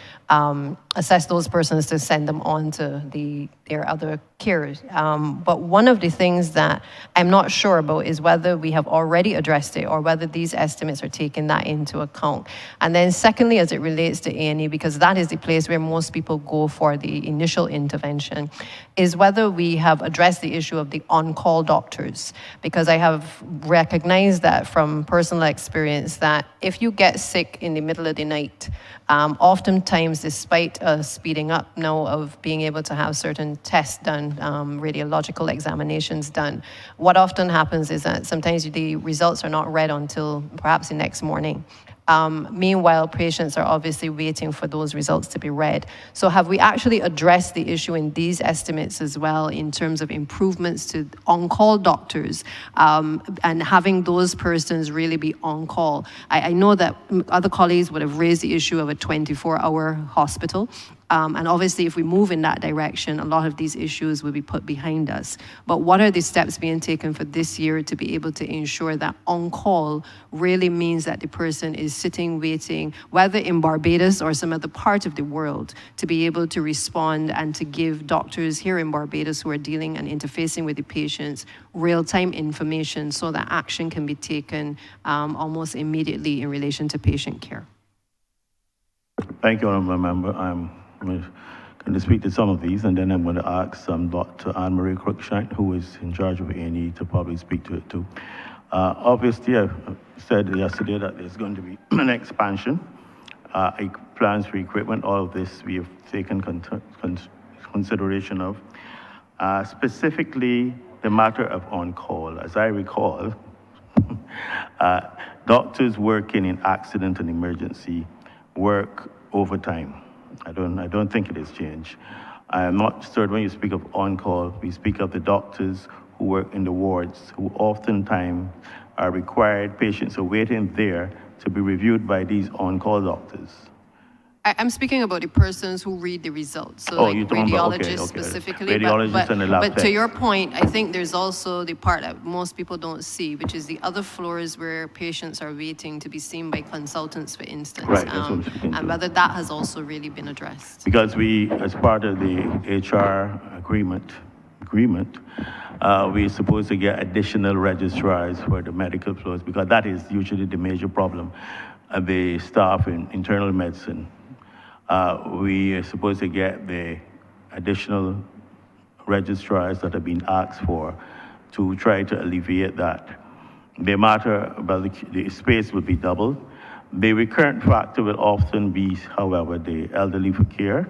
S: assess those persons to send them on to their other cares. But one of the things that I'm not sure about is whether we have already addressed it or whether these estimates are taking that into account. And then secondly, as it relates to A&E, because that is the place where most people go for the initial intervention, is whether we have addressed the issue of the on-call doctors. Because I have recognized that from personal experience that if you get sick in the middle of the night, oftentimes, despite speeding up now of being able to have certain tests done, radiological examinations done, what often happens is that sometimes the results are not read until perhaps the next morning. Meanwhile, patients are obviously waiting for those results to be read. So have we actually addressed the issue in these estimates as well in terms of improvements to on-call doctors and having those persons really be on-call? I know that other colleagues would have raised the issue of a 24-hour hospital. And obviously, if we move in that direction, a lot of these issues will be put behind us. But what are the steps being taken for this year to be able to ensure that on-call really means that the person is sitting, waiting, whether in Barbados or some other part of the world, to be able to respond and to give doctors here in Barbados who are dealing and interfacing with the patients real-time information so that action can be taken almost immediately in relation to patient care?
D: Thank you, Honourable Member. I'm going to speak to some of these, and then I'm going to ask Dr. Anne-Marie Cruikshank, who is in charge of A&E, to probably speak to it too. Obviously, I said yesterday that there's going to be an expansion, plans for equipment, all of this we have taken consideration of. Specifically, the matter of on-call. As I recall, doctors working in accident and emergency work overtime. I don't think it has changed. I am not certain when you speak of on-call, we speak of the doctors who work in the wards, who oftentimes are required, patients are waiting there to be reviewed by these on-call doctors.
S: I'm speaking about the persons who read the results, so like radiologists specifically.
D: Radiologists and the lab
S: but to
D: techs.
S: your point, I think there's also the part that most people don't see, which is the other floors where patients are waiting to be seen by consultants, for instance.
D: Right, that's what I'm speaking to.
S: And whether that has also really been addressed.
D: Because we, as part of the HR agreement, we're supposed to get additional registrars for the medical floors, because that is usually the major problem. The staff in internal medicine, we are supposed to get the additional registrars that have been asked for to try to alleviate that. The matter about the space will be doubled. The recurrent factor will often be, however, the elderly for care,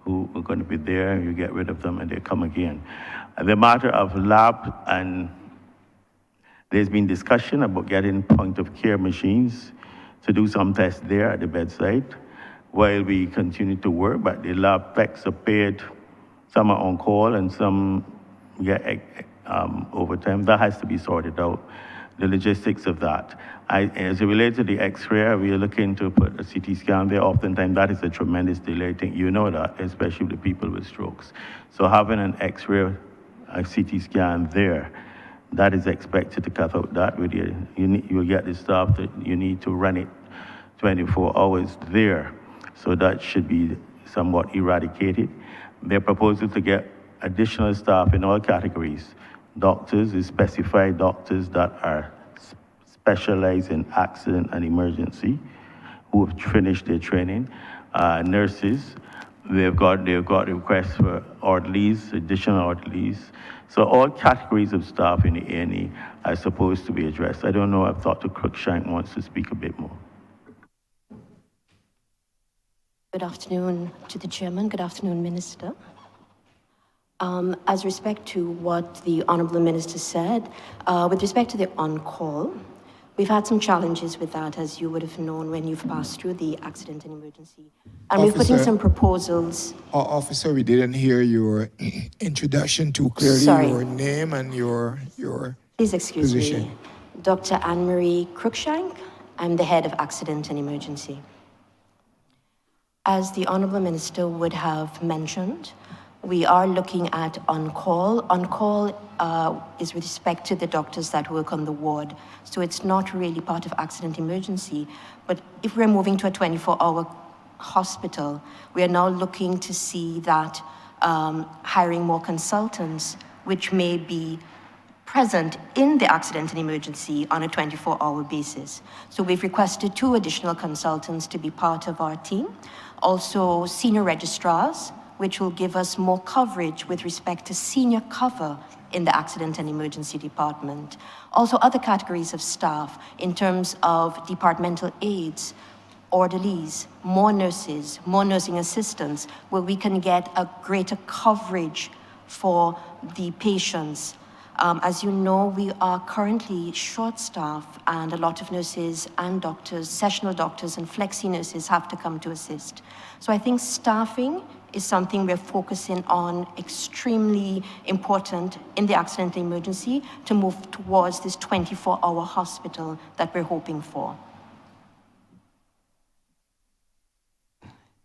D: who are going to be there, you get rid of them and they come again. The matter of lab, and there's been discussion about getting point of care machines to do some tests there at the bedside while we continue to work, but the lab techs are paid, some are on call and some get overtime. That has to be sorted out, the logistics of that. As it relates to the X-ray, we are looking to put a CT scan there. Oftentimes that is a tremendous delay. I think you know that, especially with the people with strokes. So having an X-ray, a CT scan there, that is expected to cut out that. You'll get the staff that you need to run it 24 hours there. So that should be somewhat eradicated. They're proposing to get additional staff in all categories. Doctors, specified doctors that are specialized in accident and emergency, who have finished their training. Nurses, they've got requests for orderlies, additional orderlies. So all categories of staff in the A&E are supposed to be addressed. I don't know if Dr. Cruikshank wants to speak a bit more.
T: Good afternoon to the Chairman. Good afternoon, Minister. As respect to what the Honourable Minister said, with respect to the on-call, we've had some challenges with that, as you would have known when you've passed through the accident and emergency. And we've put in some proposals.
B: Officer, we didn't hear your introduction too clearly.
T: Sorry.
B: Your name and your
T: Please excuse
B: position.
T: me. Dr. Anne-Marie Cruikshank. I'm the head of accident and emergency. As the Honourable Minister would have mentioned, we are looking at on-call. On-call is with respect to the doctors that work on the ward. So it's not really part of accident emergency. But if we're moving to a 24-hour hospital, we are now looking to see that hiring more consultants, which may be present in the accident and emergency on a 24-hour basis. So we've requested 2 additional consultants to be part of our team. Also senior registrars, which will give us more coverage with respect to senior cover in the accident and emergency department. Also other categories of staff in terms of departmental aides, orderlies, more nurses, more nursing assistants, where we can get a greater coverage for the patients. As you know, we are currently short-staffed, and a lot of nurses and doctors, sessional doctors and flexi nurses have to come to assist. So I think staffing is something we're focusing on, extremely important in the accident and emergency, to move towards this 24-hour hospital that we're hoping for.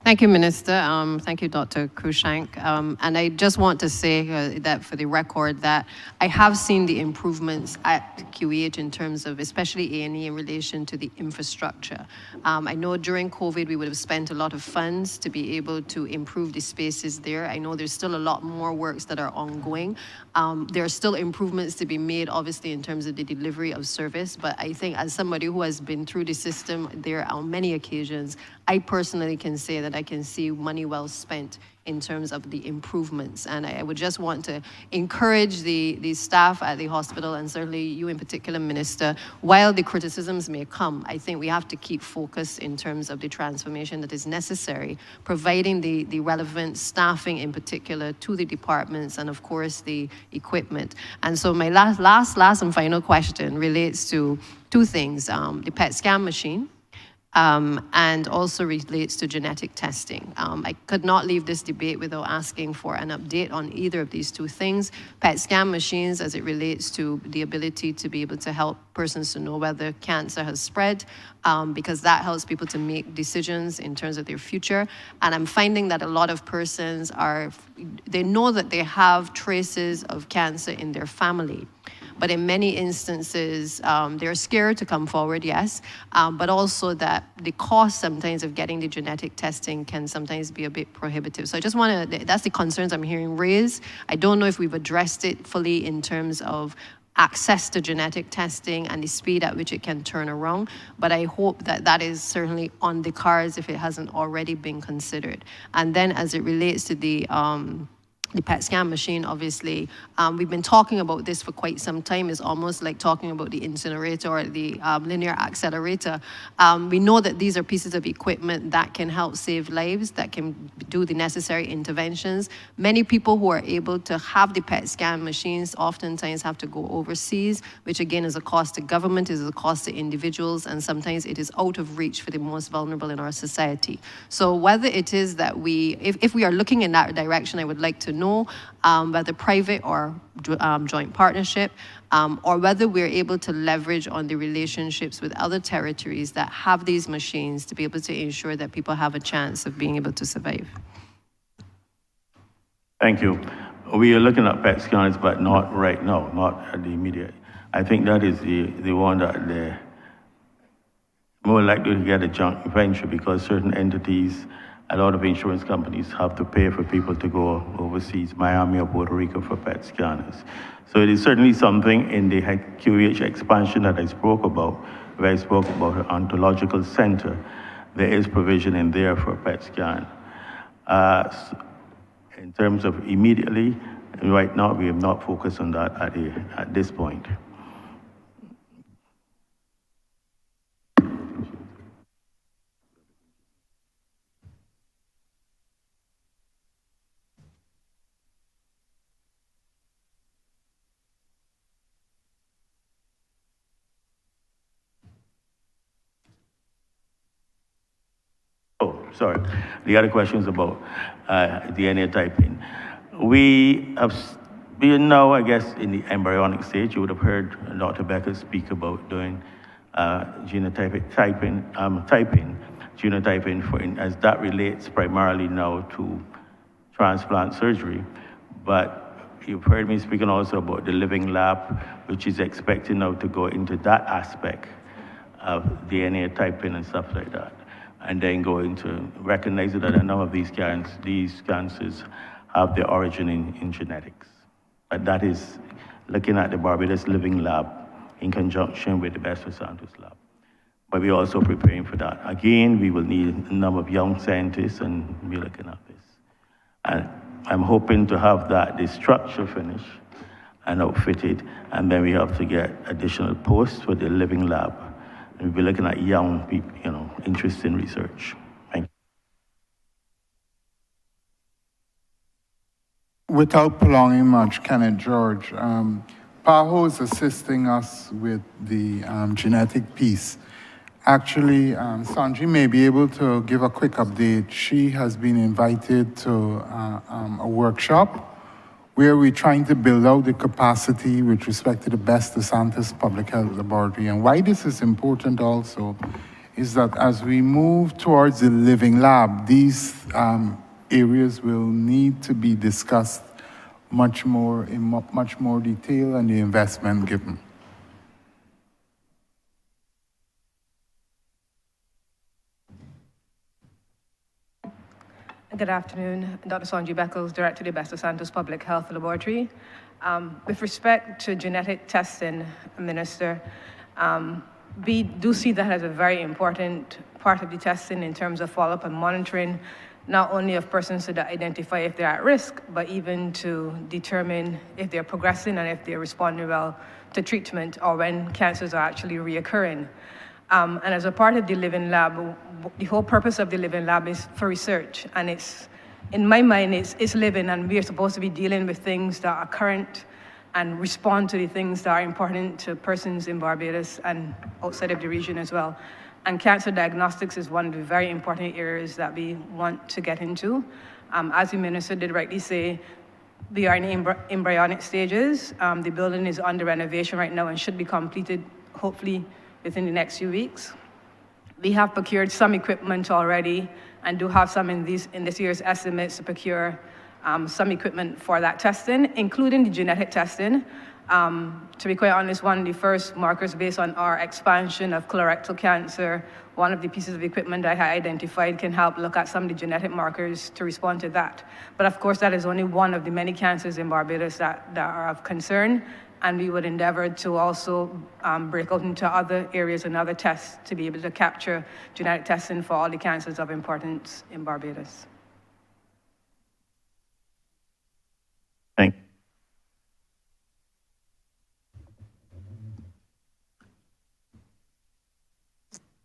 S: Thank you, Minister. Thank you, Dr. Cruikshank. And I just want to say that for the record that I have seen the improvements at QEH in terms of especially A&E in relation to the infrastructure. I know during COVID we would have spent a lot of funds to be able to improve the spaces there. I know there's still a lot more works that are ongoing. There are still improvements to be made, obviously, in terms of the delivery of service. But I think as somebody who has been through the system there on many occasions, I personally can say that I can see money well spent in terms of the improvements. And I would just want to encourage the staff at the hospital, and certainly you in particular, Minister, while the criticisms may come, I think we have to keep focused in terms of the transformation that is necessary, providing the relevant staffing in particular to the departments, and of course the equipment. And so my last and final question relates to two things, the PET scan machine, and also relates to genetic testing. I could not leave this debate without asking for an update on either of these two things. PET scan machines as it relates to the ability to be able to help persons to know whether cancer has spread, because that helps people to make decisions in terms of their future. And I'm finding that a lot of persons they know that they have traces of cancer in their family. But in many instances, they're scared to come forward, yes, but also that the cost sometimes of getting the genetic testing can sometimes be a bit prohibitive. So I just want to, that's the concerns I'm hearing raised. I don't know if we've addressed it fully in terms of access to genetic testing and the speed at which it can turn around, but I hope that that is certainly on the cards if it hasn't already been considered. And then as it relates to the PET scan machine, obviously, we've been talking about this for quite some time. It's almost like talking about the incinerator or the linear accelerator. We know that these are pieces of equipment that can help save lives, that can do the necessary interventions. Many people who are able to have the PET scan machines oftentimes have to go overseas, which again is a cost to government, is a cost to individuals, and sometimes it is out of reach for the most vulnerable in our society. So whether it is that if we are looking in that direction, I would like to know whether private or joint partnership, or whether we're able to leverage on the relationships with other territories that have these machines to be able to ensure that people have a chance of being able to survive.
D: Thank you. We are looking at PET scans, but not right now, not at the immediate. I think that is the one that they're more likely to get a joint venture, because certain entities, a lot of insurance companies have to pay for people to go overseas, Miami or Puerto Rico, for PET scanners. So it is certainly something in the QEH expansion that I spoke about, where I spoke about an ontological center. There is provision in there for PET scan. In terms of immediately, right now, we have not focused on that at this point. Oh, sorry. The other question is about DNA typing. We have been now, I guess, in the embryonic stage. You would have heard Dr. Becker speak about doing genotyping, genotyping, as that relates primarily now to transplant surgery. But you've heard me speaking also about the living lab, which is expected now to go into that aspect of DNA typing and stuff like that. And then going to recognize that a number of these cancers have their origin in genetics. But that is looking at the Barbados Living Lab in conjunction with the Best of Santos Lab. But we're also preparing for that. Again, we will need a number of young scientists, and we're looking at this. And I'm hoping to have the structure finished and outfitted, and then we have to get additional posts for the living lab. And we'll be looking at young people, interested in research. Thank you.
H: Without prolonging much, Kenneth George, PAHO is assisting us with the genetic piece. Actually, Sanji may be able to give a quick update. She has been invited to a workshop where we're trying to build out the capacity with respect to the Best of Santos Public Health Laboratory. And why this is important also is that as we move towards the living lab, these areas will need to be discussed much more in much more detail, and the investment given.
O: Good afternoon, Dr. Sanji Beckles, Director of the Best of Santos Public Health Laboratory. With respect to genetic testing, Minister, we do see that as a very important part of the testing in terms of follow-up and monitoring, not only of persons to identify if they're at risk, but even to determine if they're progressing and if they're responding well to treatment or when cancers are actually reoccurring. And as a part of the Living Lab, the whole purpose of the Living Lab is for research. And it's, in my mind, it's living, and we are supposed to be dealing with things that are current and respond to the things that are important to persons in Barbados and outside of the region as well. And cancer diagnostics is one of the very important areas that we want to get into. As the minister did rightly say, we are in embryonic stages. The building is under renovation right now and should be completed, hopefully, within the next few weeks. We have procured some equipment already and do have some in this year's estimates to procure some equipment for that testing, including the genetic testing. To be quite honest, one of the first markers based on our expansion of colorectal cancer, one of the pieces of equipment I had identified can help look at some of the genetic markers to respond to that. But of course, that is only one of the many cancers in Barbados that are of concern, and we would endeavor to also break out into other areas and other tests to be able to capture genetic testing for all the cancers of importance in Barbados.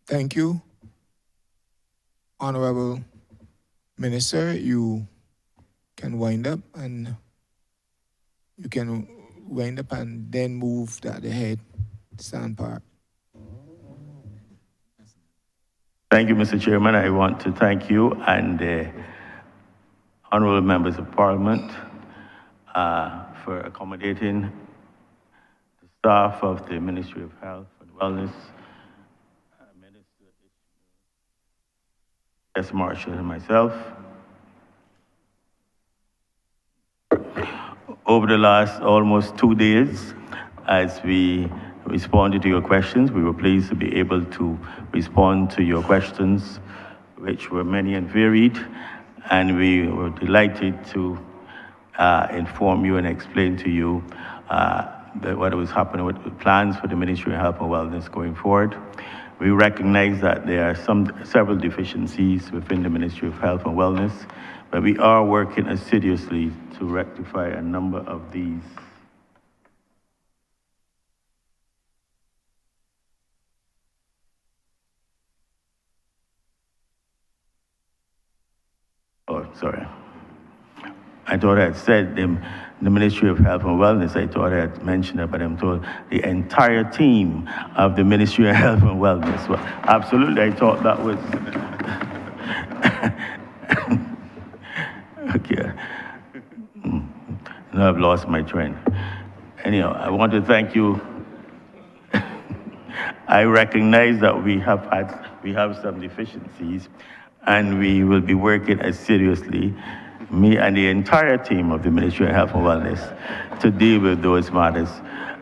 B: Thank you. Honorable Minister, you can wind up and then move to the head stand part.
D: Thank you, Mr. Chairman. I want to thank you and the honorable members of Parliament for accommodating the staff of the Ministry of Health and Wellness, Minister Marshall and myself. Over the last almost 2 days, as we responded to your questions, we were pleased to be able to respond to your questions, which were many and varied, and we were delighted to inform you and explain to you what was happening with the plans for the Ministry of Health and Wellness going forward. We recognize that there are several deficiencies within the Ministry of Health and Wellness, but we are working assiduously to rectify a number of these. Oh, sorry. I thought I had said the Ministry of Health and Wellness. I thought I had mentioned it, but I'm told the entire team of the Ministry of Health and Wellness. Well, absolutely, I thought that was... Okay. Now I've lost my train. Anyhow, I want to thank you. I recognize that we have some deficiencies, and we will be working as seriously, me and the entire team of the Ministry of Health and Wellness, to deal with those matters.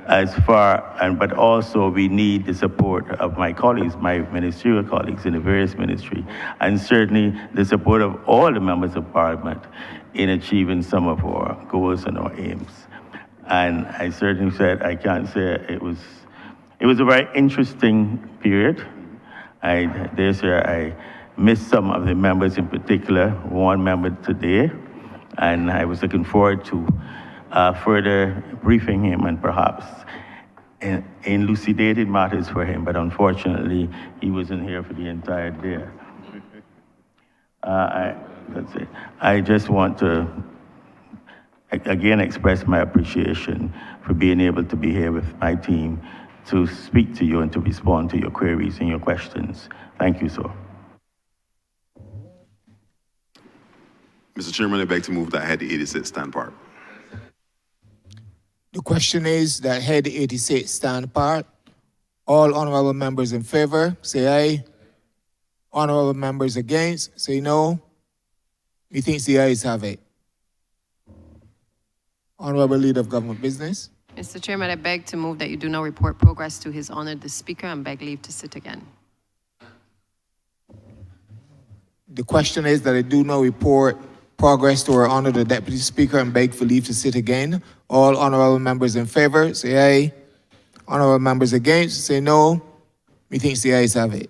D: But also we need the support of my colleagues, my ministerial colleagues in the various ministries, and certainly the support of all the members of Parliament in achieving some of our goals and our aims. And I certainly said, I can't say it was a very interesting period. I missed some of the members, in particular, one member today, and I was looking forward to further briefing him and perhaps elucidating matters for him, but unfortunately, he wasn't here for the entire day. That's it. I just want to, again, express my appreciation for being able to be here with my team to speak to you and to respond to your queries and your questions. Thank you, sir.
F: Mr. Chairman, I beg to move that head 86 stand part.
B: The question is that head 86 stand part. All honorable members in favor, say aye. Honorable members against, say no. Methinks the ayes have it. Honorable Leader of Government Business.
S: Mr. Chairman, I beg to move that you do not report progress to His Honor the Speaker and beg leave to sit again.
B: The question is that I do not report progress to Her Honor the Deputy Speaker and beg for leave to sit again. All honorable members in favor, say aye. Honorable members against, say no. Methinks the ayes have it.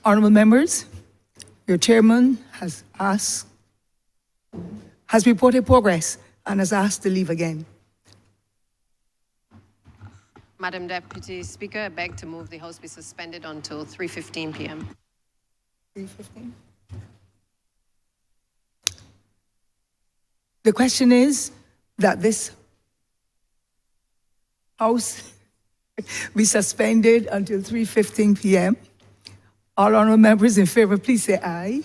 A: Honourable members, your chairman has reported progress and has asked to leave again.
S: Madam Deputy Speaker, I beg to move the House be suspended until 3:15 p.m.
A: 3:15? The question is that this House be suspended until 3:15 p.m. All honourable members in favour, please say aye.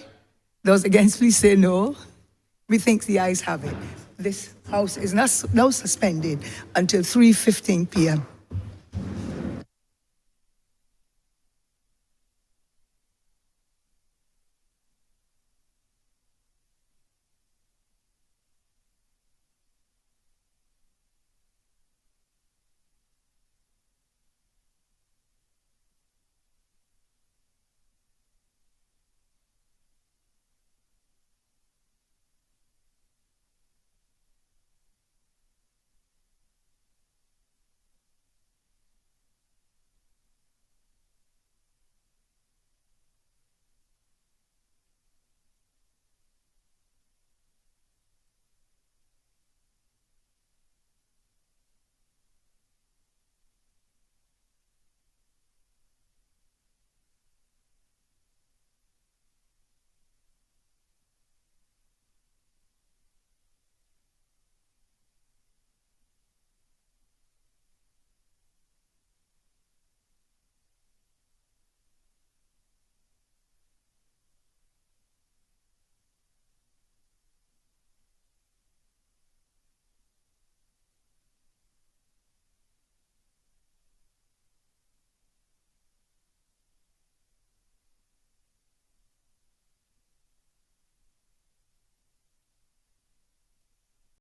A: Those against, please say no. We think the ayes have it. This House is now suspended until 3:15 p.m.